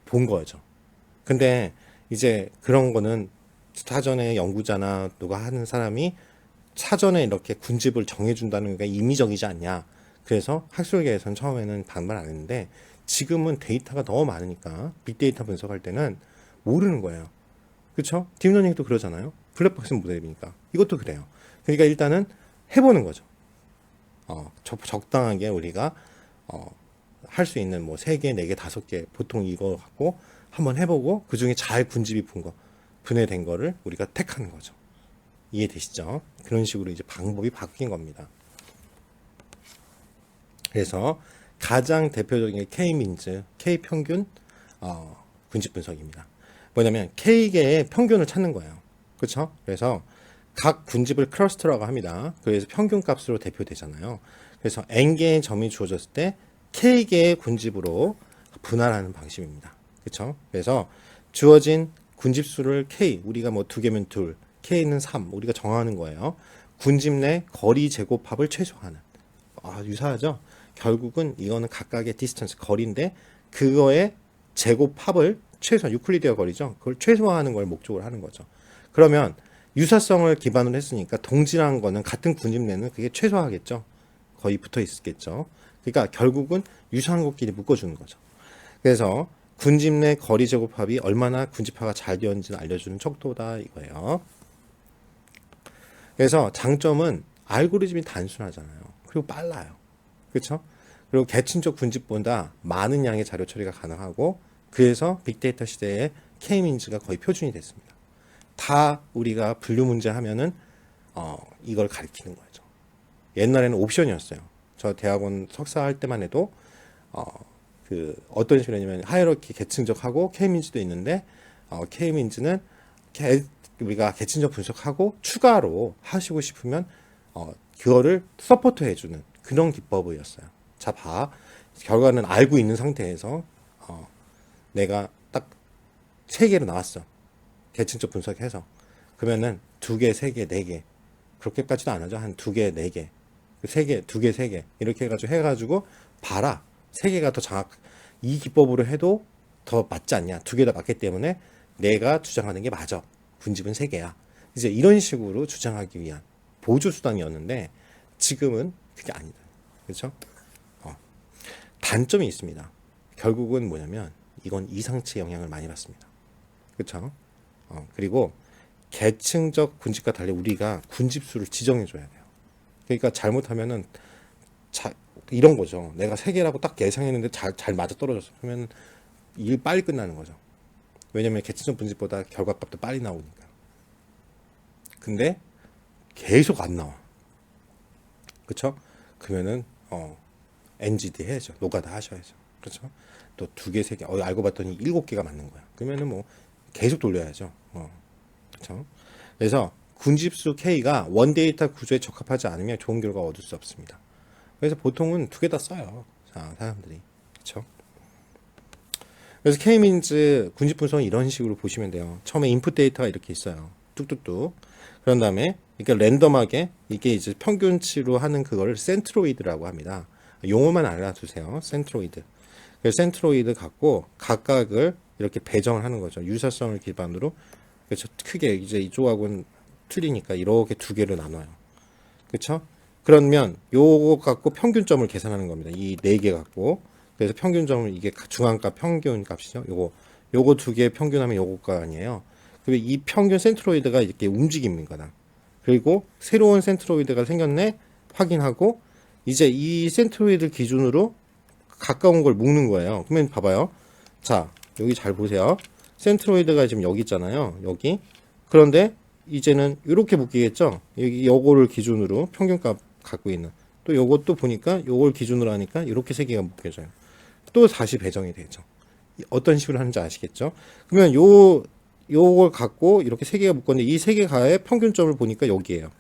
본 거죠. 근데 이제 그런 거는 사전에 연구자나 누가 하는 사람이 사전에 이렇게 군집을 정해준다는 게 임의적이지 않냐. 그래서 학술계에서는 처음에는 반발 안 했는데 지금은 데이터가 너무 많으니까 빅데이터 분석할 때는 모르는 거예요. 그렇죠? 딥러닝도 그러잖아요. 블랙박스 모델이니까 이것도 그래요. 그러니까 일단은 해보는 거죠. 적당하게 우리가 할 수 있는 뭐 3개, 4개, 5개 보통 이거 갖고 한번 해보고 그 중에 잘 군집이 분해된 거를 우리가 택하는 거죠. 이해되시죠? 그런 식으로 이제 방법이 바뀐 겁니다. 그래서 가장 대표적인 게 K-민즈, K-평균 군집 분석입니다. 뭐냐면 K개의 평균을 찾는 거예요. 그렇죠? 그래서 각 군집을 클러스터라고 합니다. 그래서 평균 값으로 대표되잖아요. 그래서 N개의 점이 주어졌을 때 K개의 군집으로 분할하는 방식입니다. 그렇죠? 그래서 주어진 군집 수를 K, 우리가 뭐 2개면 2, K는 3, 우리가 정하는 거예요. 군집 내 거리 제곱합을 최소화하는. 유사하죠? 결국은 이거는 각각의 디스턴스, 거리인데 그거의 제곱합을 유클리드의 거리죠. 그걸 최소화하는 걸 목적으로 하는 거죠. 그러면 유사성을 기반으로 했으니까 동질한 거는 같은 군집 내는 그게 최소화하겠죠. 거의 붙어 있겠죠. 그러니까 결국은 유사한 것끼리 묶어주는 거죠. 그래서 군집 내 거리 제곱합이 얼마나 군집화가 잘 되었는지를 알려주는 척도다 이거예요. 그래서 장점은 알고리즘이 단순하잖아요. 그리고 빨라요. 그렇죠? 그리고 계층적 군집보다 많은 양의 자료 처리가 가능하고 그래서 빅데이터 시대에 K-민즈가 거의 표준이 됐습니다. 다 우리가 분류 문제 하면은 이걸 가리키는 거죠. 옛날에는 옵션이었어요. 저 대학원 석사할 때만 해도 어떤 식으로 했냐면 하이어러키 계층적하고 K-민즈도 있는데 K-민즈는 우리가 계층적 분석하고 추가로 하시고 싶으면 그거를 서포트 해주는 그런 기법이었어요. 자, 결과는 알고 있는 상태에서 내가 딱 3개로 나왔어. 계층적 분석해서. 그러면은 2개, 3개, 4개. 그렇게까지도 안 하죠. 한 2개, 4개. 3개, 2개, 3개. 이렇게 해가지고 봐라. 3개가 더 이 기법으로 해도 더 맞지 않냐. 2개 다 맞기 때문에 내가 주장하는 게 맞아. 군집은 3개야. 이제 이런 식으로 주장하기 위한 보조 수단이었는데 지금은 그게 아니다. 그렇죠? 단점이 있습니다. 결국은 뭐냐면 이건 이상치 영향을 많이 받습니다. 그렇죠? 그리고 계층적 군집과 달리 우리가 군집 수를 지정해 줘야 돼요. 그러니까 잘못하면은 이런 거죠. 내가 3개라고 딱 예상했는데 잘 맞아 떨어졌어. 그러면 일 빨리 끝나는 거죠. 왜냐면 계층적 분집보다 결과값도 빨리 나오니까. 근데 계속 안 나와. 그렇죠? 그러면은 NGD 해야죠. 노가다 하셔야죠. 그렇죠? 또 2개, 3개. 알고 봤더니 7개가 맞는 거야. 그러면은 뭐 계속 돌려야죠. 그렇죠? 그래서 군집수 K가 원데이터 구조에 적합하지 않으면 좋은 결과 얻을 수 없습니다. 그래서 보통은 2개 다 써요. 자, 사람들이. 그렇죠? 그래서 K-민즈 군집 분석은 이런 식으로 보시면 돼요. 처음에 인풋 데이터가 이렇게 있어요. 뚝뚝뚝. 그런 다음에 이게 랜덤하게 이게 이제 평균치로 하는 그거를 센트로이드라고 합니다. 용어만 알아두세요. 센트로이드. 그래서 센트로이드 갖고 각각을 이렇게 배정을 하는 거죠. 유사성을 기반으로. 그래서 크게 이제 이쪽하고는 틀리니까 이렇게 2개로 나눠요. 그렇죠? 그러면 요거 갖고 평균점을 계산하는 겁니다. 이 4개 갖고. 그래서 평균점을 이게 중앙값 평균 값이죠. 요거 2개 평균하면 요거가 아니에요. 그리고 이 평균 센트로이드가 이렇게 움직입니다. 그리고 새로운 센트로이드가 생겼네 확인하고 이제 이 센트로이드 기준으로 가까운 걸 묶는 거예요. 그러면 봐봐요. 자, 여기 잘 보세요. 센트로이드가 지금 여기 있잖아요. 여기. 그런데 이제는 이렇게 묶이겠죠. 여기 요거를 기준으로 평균값 갖고 있는. 또 요것도 보니까 요걸 기준으로 하니까 이렇게 3개가 묶여져요. 또 다시 배정이 되죠. 어떤 식으로 하는지 아시겠죠? 그러면 요걸 갖고 이렇게 3개가 묶었는데 이 3개가의 평균점을 보니까 여기에요.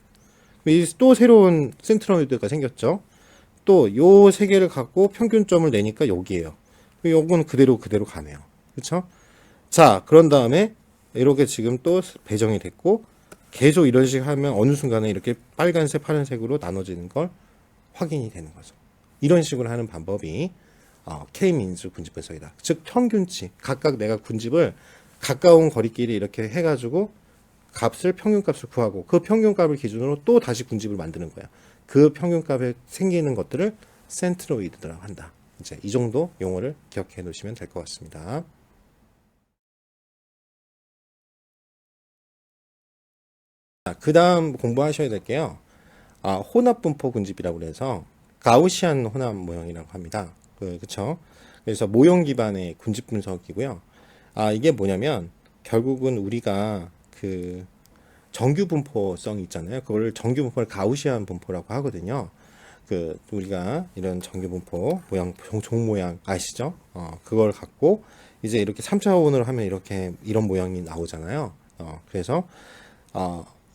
또 새로운 센트로이드가 생겼죠. 또 요 3개를 갖고 평균점을 내니까 여기에요. 요건 그대로 가네요. 그렇죠? 자, 그런 다음에 이렇게 지금 또 배정이 됐고 계속 이런 식으로 하면 어느 순간에 이렇게 빨간색, 파란색으로 나눠지는 걸 확인이 되는 거죠. 이런 식으로 하는 방법이 K-민즈 군집 분석이다. 즉 평균치, 각각 내가 군집을 가까운 거리끼리 이렇게 해가지고 값을 평균값을 구하고 그 평균값을 기준으로 또 다시 군집을 만드는 거예요. 그 평균값에 생기는 것들을 센트로이드라고 한다. 이제 이 정도 용어를 기억해 놓으시면 될 것 같습니다. 그 다음 공부하셔야 될 게요. 혼합분포 군집이라고 그래서 가우시안 혼합 모형이라고 합니다. 그쵸? 그래서 모형 기반의 군집 분석이고요. 이게 뭐냐면 결국은 우리가 그 정규 분포성이 있잖아요. 그걸 정규 분포를 가우시안 분포라고 하거든요. 우리가 이런 정규 분포 모양 종 모양 아시죠? 그걸 갖고 이제 이렇게 3차원으로 하면 이렇게 이런 모양이 나오잖아요. 그래서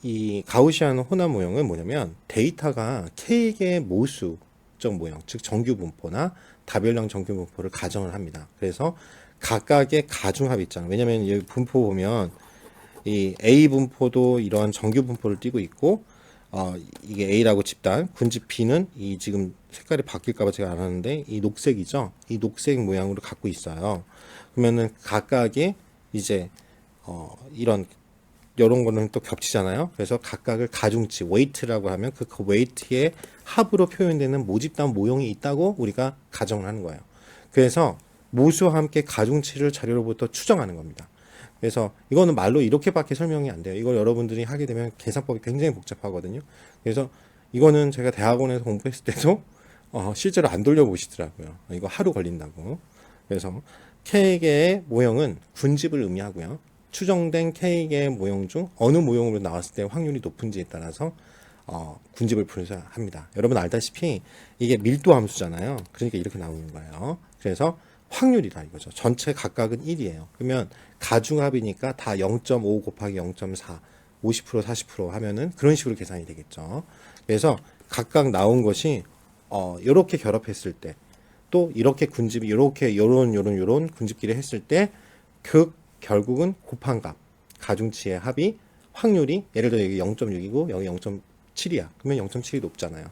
이 가우시안 혼합 모형은 뭐냐면 데이터가 K개의 모수적 모형, 즉 정규 분포나 다별량 정규 분포를 가정을 합니다. 그래서 각각의 가중합이 있잖아요. 왜냐면 이 분포 보면 이 A 분포도 이러한 정규 분포를 띠고 있고 이게 A라고 집단, 군집 B는 이 지금 색깔이 바뀔까봐 제가 안 하는데 이 녹색이죠. 이 녹색 모양으로 갖고 있어요. 그러면은 각각의 이제 이런 거는 또 겹치잖아요. 그래서 각각을 가중치, 웨이트라고 하면 그 웨이트의 합으로 표현되는 모집단 모형이 있다고 우리가 가정을 하는 거예요. 그래서 모수와 함께 가중치를 자료로부터 추정하는 겁니다. 그래서 이거는 말로 이렇게밖에 설명이 안 돼요. 이걸 여러분들이 하게 되면 계산법이 굉장히 복잡하거든요. 그래서 이거는 제가 대학원에서 공부했을 때도 실제로 안 돌려보시더라고요. 이거 하루 걸린다고. 그래서 K개의 모형은 군집을 의미하고요. 추정된 K개의 모형 중 어느 모형으로 나왔을 때 확률이 높은지에 따라서 군집을 분석합니다. 여러분 알다시피 이게 밀도 함수잖아요. 그러니까 이렇게 나오는 거예요. 그래서 확률이다 이거죠. 전체 각각은 1이에요. 그러면 가중합이니까 다 0.5 곱하기 0.4, 50% 40% 하면은 그런 식으로 계산이 되겠죠. 그래서 각각 나온 것이 이렇게 결합했을 때 또 이렇게 군집이 이렇게 요런 군집끼리 했을 때 그 결국은 곱한 값, 가중치의 합이 확률이 예를 들어 여기 0.6이고 여기 0.7이야. 그러면 0.7이 높잖아요.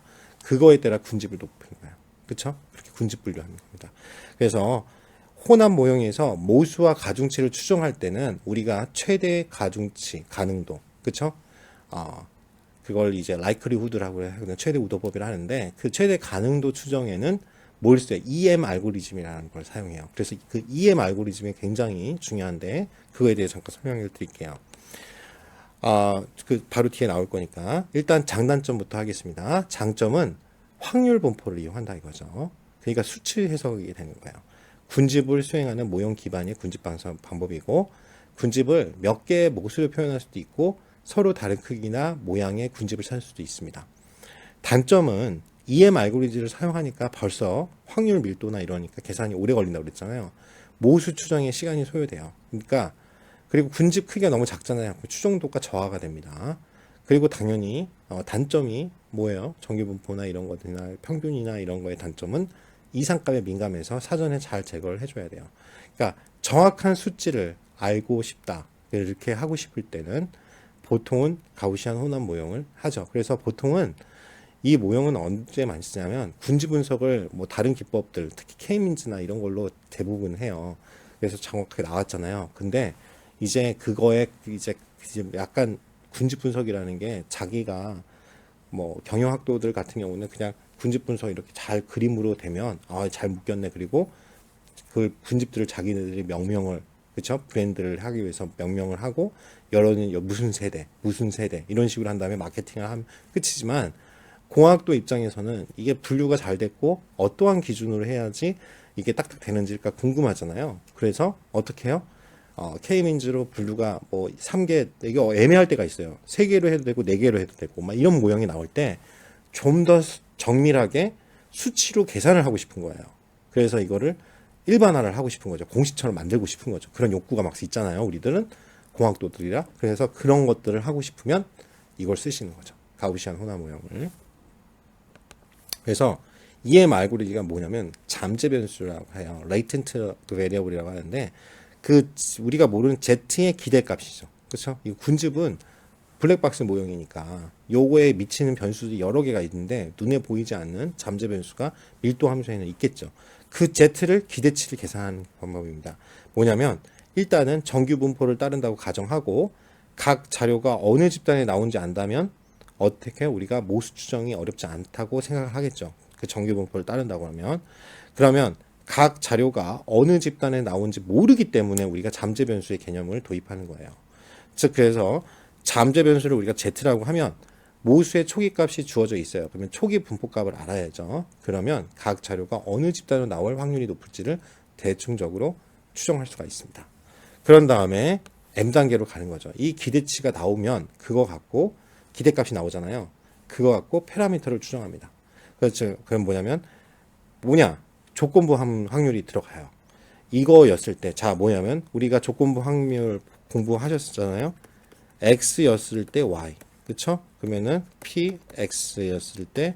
그거에 따라 군집을 높인 거예요. 그렇죠? 그렇게 군집 분류하는 겁니다. 그래서 혼합 모형에서 모수와 가중치를 추정할 때는 우리가 최대 가중치 가능도, 그렇죠? 그걸 이제 likelihood라고 해서 최대 우도법이라 하는데 그 최대 가능도 추정에는 뭘 써요? EM 알고리즘이라는 걸 사용해요. 그래서 그 EM 알고리즘이 굉장히 중요한데 그거에 대해 잠깐 설명을 드릴게요. 바로 뒤에 나올 거니까 일단 장단점부터 하겠습니다. 장점은 확률 분포를 이용한다 이거죠. 그러니까 수치 해석이 되는 거예요. 군집을 수행하는 모형 기반의 군집 방법이고 군집을 몇 개의 모수로 표현할 수도 있고 서로 다른 크기나 모양의 군집을 찾을 수도 있습니다. 단점은 EM 알고리즘을 사용하니까 벌써 확률 밀도나 이러니까 계산이 오래 걸린다고 그랬잖아요. 모수 추정에 시간이 소요돼요. 그러니까 그리고 군집 크기가 너무 작잖아요. 추정도가 저하가 됩니다. 그리고 당연히 단점이 뭐예요? 정규분포나 이런 것들이나 평균이나 이런 거의 단점은 이상값에 민감해서 사전에 잘 제거를 해줘야 돼요. 그러니까 정확한 수치를 알고 싶다. 이렇게 하고 싶을 때는 보통은 가우시안 혼합 모형을 하죠. 그래서 보통은 이 모형은 언제 많이 쓰냐면 군집 분석을 뭐 다른 기법들 특히 K민즈나 이런 걸로 대부분 해요. 그래서 정확하게 나왔잖아요. 근데 이제 그거에 이제 약간 군집 분석이라는 게 자기가 뭐 경영학도들 같은 경우는 그냥 군집 분석 이렇게 잘 그림으로 되면 잘 묶였네. 그리고 그 군집들을 자기네들이 명명을 그렇죠? 브랜드를 하기 위해서 명명을 하고 여러 무슨 세대 이런 식으로 한 다음에 마케팅을 하면 끝이지만 공학도 입장에서는 이게 분류가 잘 됐고 어떠한 기준으로 해야지 이게 딱딱 되는지가 궁금하잖아요. 그래서 어떻게 해요? K민즈로 분류가 뭐 3개, 이게 애매할 때가 있어요. 3개로 해도 되고 4개로 해도 되고 막 이런 모형이 나올 때 좀 더 정밀하게 수치로 계산을 하고 싶은 거예요. 그래서 이거를 일반화를 하고 싶은 거죠. 공식처럼 만들고 싶은 거죠. 그런 욕구가 막 있잖아요. 우리들은 공학도들이라. 그래서 그런 것들을 하고 싶으면 이걸 쓰시는 거죠. 가우시안 혼합 모형을. 그래서 EM 알고리즘이 뭐냐면 잠재 변수라고 해요. latent variable이라고 하는데 우리가 모르는 Z의 기대값이죠. 그렇죠? 이 군집은 블랙박스 모형이니까 요거에 미치는 변수들이 여러 개가 있는데 눈에 보이지 않는 잠재 변수가 밀도 함수에는 있겠죠. 그 Z를 기대치를 계산하는 방법입니다. 뭐냐면 일단은 정규 분포를 따른다고 가정하고 각 자료가 어느 집단에 나온지 안다면 어떻게 우리가 모수 추정이 어렵지 않다고 생각을 하겠죠. 그 정규 분포를 따른다고 하면. 그러면 각 자료가 어느 집단에 나온지 모르기 때문에 우리가 잠재 변수의 개념을 도입하는 거예요. 즉 그래서 잠재 변수를 우리가 z라고 하면 모수의 초기 값이 주어져 있어요. 그러면 초기 분포 값을 알아야죠. 그러면 각 자료가 어느 집단으로 나올 확률이 높을지를 대충적으로 추정할 수가 있습니다. 그런 다음에 m단계로 가는 거죠. 이 기대치가 나오면 그거 갖고 기대값이 나오잖아요. 그거 갖고 파라미터를 추정합니다. 그렇죠. 그럼 조건부 확률이 들어가요. 이거였을 때, 자, 뭐냐면, 우리가 조건부 확률 공부하셨잖아요. x였을 때 y. 그쵸? 그러면은, px였을 때,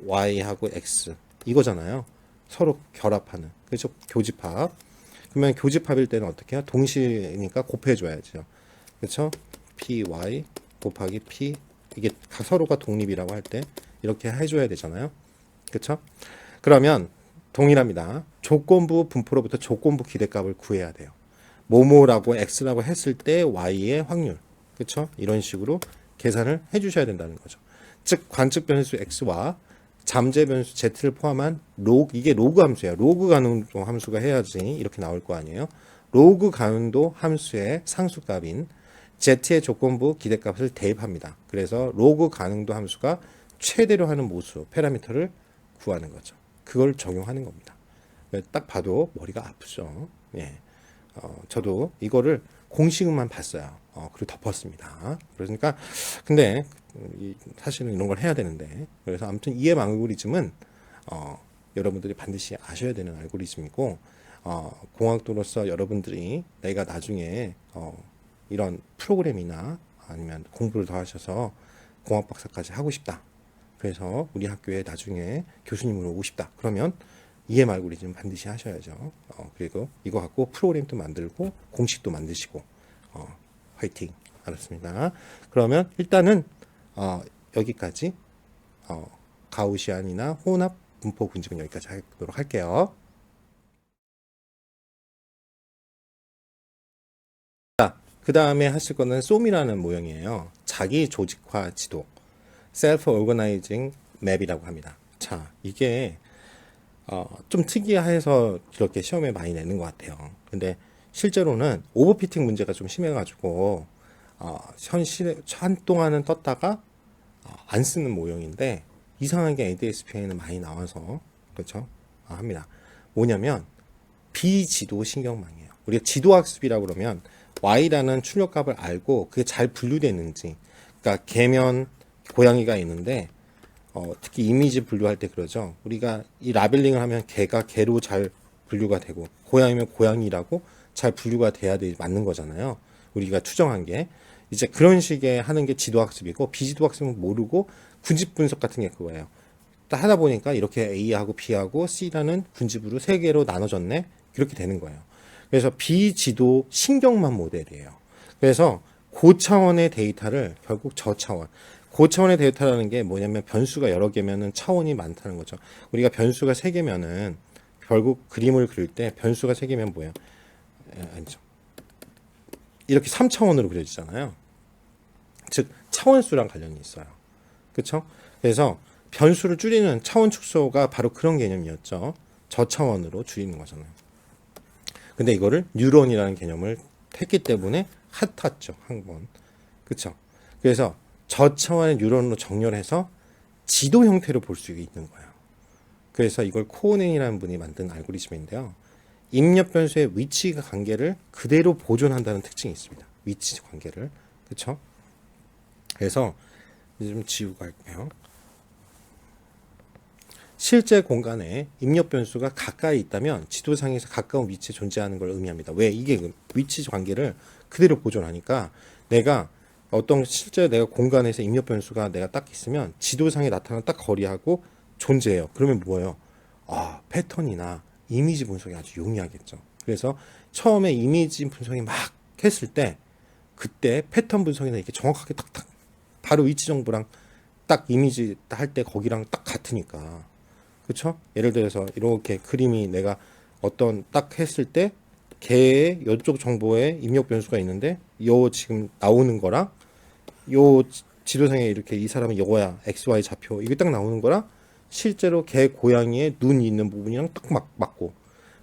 y하고 x. 이거잖아요. 서로 결합하는. 그렇죠? 교집합. 그러면 교집합일 때는 어떻게 해요? 동시니까 곱해줘야죠. 그렇죠? py 곱하기 p. 이게 서로가 독립이라고 할 때, 이렇게 해줘야 되잖아요. 그렇죠? 그러면 동일합니다. 조건부 분포로부터 조건부 기대값을 구해야 돼요. 뭐뭐라고 x라고 했을 때 y의 확률. 그렇죠? 이런 식으로 계산을 해 주셔야 된다는 거죠. 즉 관측 변수 x와 잠재 변수 z를 포함한 이게 로그 함수예요. 로그 가능도 함수가 해야지 이렇게 나올 거 아니에요. 로그 가능도 함수의 상수값인 z의 조건부 기대값을 대입합니다. 그래서 로그 가능도 함수가 최대로 하는 모수 파라미터를 구하는 거죠. 그걸 적용하는 겁니다. 딱 봐도 머리가 아프죠. 예. 저도 이거를 공식만 봤어요. 그리고 덮었습니다. 그러니까 근데 사실은 이런 걸 해야 되는데 그래서 아무튼 EM 알고리즘은 여러분들이 반드시 아셔야 되는 알고리즘이고 공학도로서 여러분들이 내가 나중에 이런 프로그램이나 아니면 공부를 더 하셔서 공학 박사까지 하고 싶다. 그래서 우리 학교에 나중에 교수님으로 오고 싶다. 그러면 EM 알고리즘 반드시 하셔야죠. 그리고 이거 갖고 프로그램도 만들고 공식도 만드시고 화이팅. 알았습니다. 그러면 일단은 여기까지 가우시안이나 혼합 분포 군집은 여기까지 하도록 할게요. 자, 그 다음에 하실 거는 솜이라는 모형이에요. 자기 조직화 지도. Self Organizing Map이라고 합니다. 자, 이게 좀 특이해서 이렇게 시험에 많이 내는 것 같아요. 근데 실제로는 오버피팅 문제가 좀 심해가지고 한동안은 떴다가 안 쓰는 모형인데 이상하게 ADSP에는 많이 나와서 그렇죠? 합니다. 뭐냐면 비지도 신경망이에요. 우리가 지도학습이라고 그러면 Y라는 출력값을 알고 그게 잘 분류됐는지, 그러니까 개면 고양이가 있는데 특히 이미지 분류할 때 그러죠. 우리가 이 라벨링을 하면 개가 개로 잘 분류가 되고 고양이면 고양이라고 잘 분류가 돼야 맞는 거잖아요. 우리가 추정한 게 이제 그런 식의 하는 게 지도학습이고 비지도학습은 모르고 군집 분석 같은 게 그거예요. 하다 보니까 이렇게 A하고 B하고 C라는 군집으로 세 개로 나눠졌네. 그렇게 되는 거예요. 그래서 비지도 신경만 모델이에요. 그래서 고차원의 데이터를 결국 저차원. 고차원의 데이터라는 게 뭐냐면 변수가 여러 개면은 차원이 많다는 거죠. 우리가 변수가 세 개면은 결국 그림을 그릴 때 변수가 세 개면 뭐예요? 아니죠. 이렇게 3차원으로 그려지잖아요. 즉 차원수랑 관련이 있어요. 그렇죠? 그래서 변수를 줄이는 차원 축소가 바로 그런 개념이었죠. 저차원으로 줄이는 거잖아요. 근데 이거를 뉴런이라는 개념을 했기 때문에 핫했죠. 한 번. 그렇죠? 그래서 저차원의 뉴런으로 정렬해서 지도 형태로 볼 수 있는 거예요. 그래서 이걸 코오넨이라는 분이 만든 알고리즘인데요. 입력 변수의 위치 관계를 그대로 보존한다는 특징이 있습니다. 위치 관계를. 그렇죠? 그래서 이제 좀 지우고 할게요. 실제 공간에 입력 변수가 가까이 있다면 지도상에서 가까운 위치에 존재하는 걸 의미합니다. 왜? 이게 위치 관계를 그대로 보존하니까 내가 실제 내가 공간에서 입력 변수가 내가 딱 있으면 지도상에 나타나는 딱 거리하고 존재해요. 그러면 뭐예요? 패턴이나 이미지 분석이 아주 용이하겠죠. 그래서 처음에 이미지 분석이 막 했을 때 그때 패턴 분석이나 이렇게 정확하게 탁탁 바로 위치 정보랑 딱 이미지 할 때 거기랑 딱 같으니까. 그렇죠? 예를 들어서 이렇게 그림이 내가 어떤 딱 했을 때 개의 이쪽 정보에 입력 변수가 있는데 요 지금 나오는 거랑 요 지도상에 이렇게 이 사람은 이거야 XY 좌표 이게 딱 나오는 거랑 실제로 개 고양이의 눈이 있는 부분이랑 딱 맞고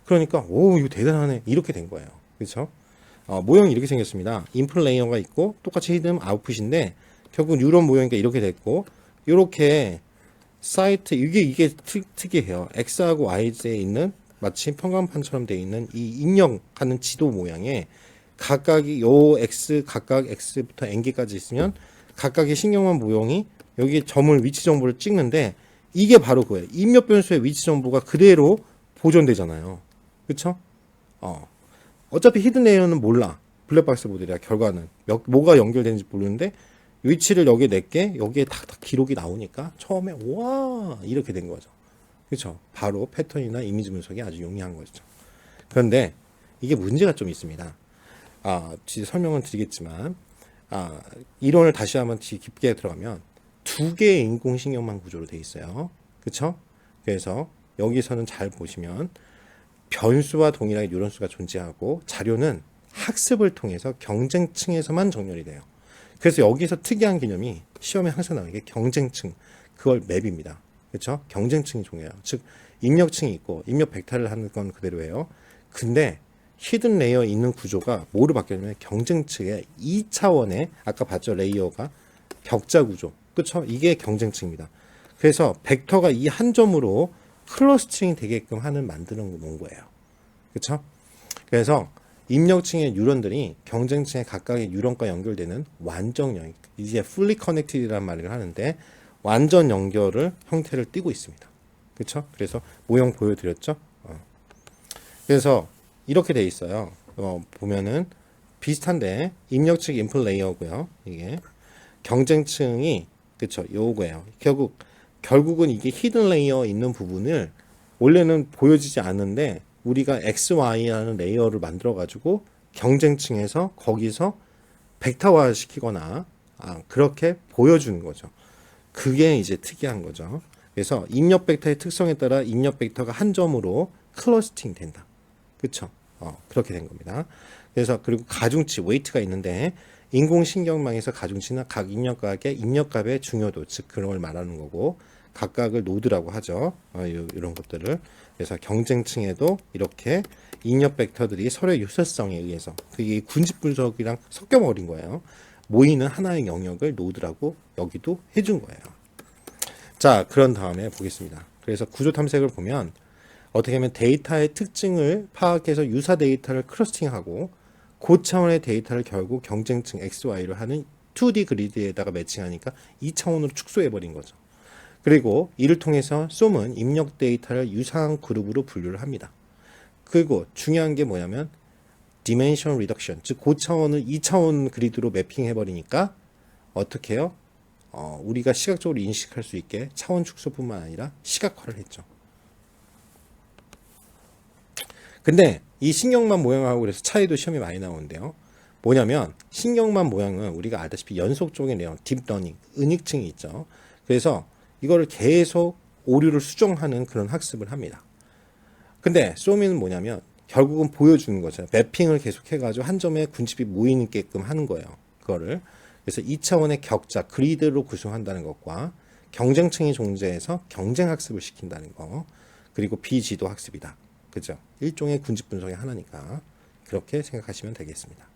그러니까 오 이거 대단하네 이렇게 된 거예요. 그렇죠? 모형이 이렇게 생겼습니다. 인풋 레이어가 있고 똑같이 히든 아웃풋인데 결국 뉴런 모형이니까 이렇게 됐고 이렇게 사이트 이게 특이해요. X하고 Y자에 있는 마치 평간판처럼 되어 있는 이 입력하는 지도 모양에 각각이 요 X 각각 X부터 N개까지 있으면 각각의 신경망 모형이 여기 점을 위치 정보를 찍는데 이게 바로 그거예요. 입력 변수의 위치 정보가 그대로 보존되잖아요. 그쵸? 어차피 히든 레이어는 몰라. 블랙박스 모델이야. 결과는 뭐가 연결되는지 모르는데 위치를 여기에 낼게 여기에 다 기록이 나오니까 처음에 와 이렇게 된 거죠. 그렇죠? 바로 패턴이나 이미지 분석이 아주 용이한 거죠. 그런데 이게 문제가 좀 있습니다. 설명은 드리겠지만 이론을 다시 한번 깊게 들어가면 두 개의 인공신경망 구조로 되어 있어요. 그렇죠? 그래서 여기서는 잘 보시면 변수와 동일하게 뉴런수가 존재하고 자료는 학습을 통해서 경쟁층에서만 정렬이 돼요. 그래서 여기서 특이한 개념이 시험에 항상 나오는 게 경쟁층, 그걸 맵입니다. 그렇죠? 경쟁층이 중요해요. 즉 입력층이 있고 입력 벡터를 하는 건 그대로예요. 근데 히든 레이어 있는 구조가 뭐로 바뀌냐면 경쟁층의 2차원의 아까 봤죠? 레이어가 격자 구조. 그렇죠? 이게 경쟁층입니다. 그래서 벡터가 이 한 점으로 클러스터링이 되게끔 만드는 놓은 거예요. 그렇죠? 그래서 입력층의 뉴런들이 경쟁층의 각각의 뉴런과 연결되는 완전 연결, 이제 fully connected이라는 말을 하는데 완전 연결을 형태를 띠고 있습니다. 그렇죠? 그래서 모형 보여드렸죠? 그래서 이렇게 돼 있어요. 보면은 비슷한데 입력층 인풋 레이어고요. 이게 경쟁층이 그렇죠? 요거예요. 결국은 이게 히든 레이어 있는 부분을 원래는 보여지지 않는데 우리가 XY라는 레이어를 만들어 가지고 경쟁층에서 거기서 벡터화 시키거나 그렇게 보여주는 거죠. 그게 이제 특이한 거죠. 그래서 입력 벡터의 특성에 따라 입력 벡터가 한 점으로 클러스팅 된다. 그렇죠? 그렇게 된 겁니다. 그래서 그리고 가중치 웨이트가 있는데 인공신경망에서 가중치는 각 입력각의 입력값의 중요도 즉 그런 걸 말하는 거고 각각을 노드라고 하죠. 이런 것들을. 그래서 경쟁층에도 이렇게 입력 벡터들이 서로의 유사성에 의해서 그게 군집 분석이랑 섞여버린 거예요. 모이는 하나의 영역을 노드라고 여기도 해준 거예요. 자, 그런 다음에 보겠습니다. 그래서 구조 탐색을 보면 어떻게 하면 데이터의 특징을 파악해서 유사 데이터를 클러스팅하고 고차원의 데이터를 결국 경쟁층 XY로 하는 2D 그리드에다가 매칭하니까 2차원으로 축소해버린 거죠. 그리고 이를 통해서 솜은 입력 데이터를 유사한 그룹으로 분류를 합니다. 그리고 중요한 게 뭐냐면 dimension reduction, 즉 고차원을 2차원 그리드로 매핑해버리니까 어떻게 해요? 우리가 시각적으로 인식할 수 있게 차원 축소뿐만 아니라 시각화를 했죠. 근데 이 신경망 모양하고 그래서 차이도 시험에 많이 나오는데요. 뭐냐면 신경망 모양은 우리가 알다시피 연속적인 내용, 딥러닝, 은익층이 있죠. 그래서 이거를 계속 오류를 수정하는 그런 학습을 합니다. 근데 쏘미는 뭐냐면 결국은 보여주는 거죠. 매핑을 계속 해가지고 한 점에 군집이 모이게끔 하는 거예요. 그거를. 그래서 2차원의 격자, 그리드로 구성한다는 것과 경쟁층이 존재해서 경쟁 학습을 시킨다는 거. 그리고 비지도 학습이다. 그죠? 일종의 군집 분석의 하나니까 그렇게 생각하시면 되겠습니다.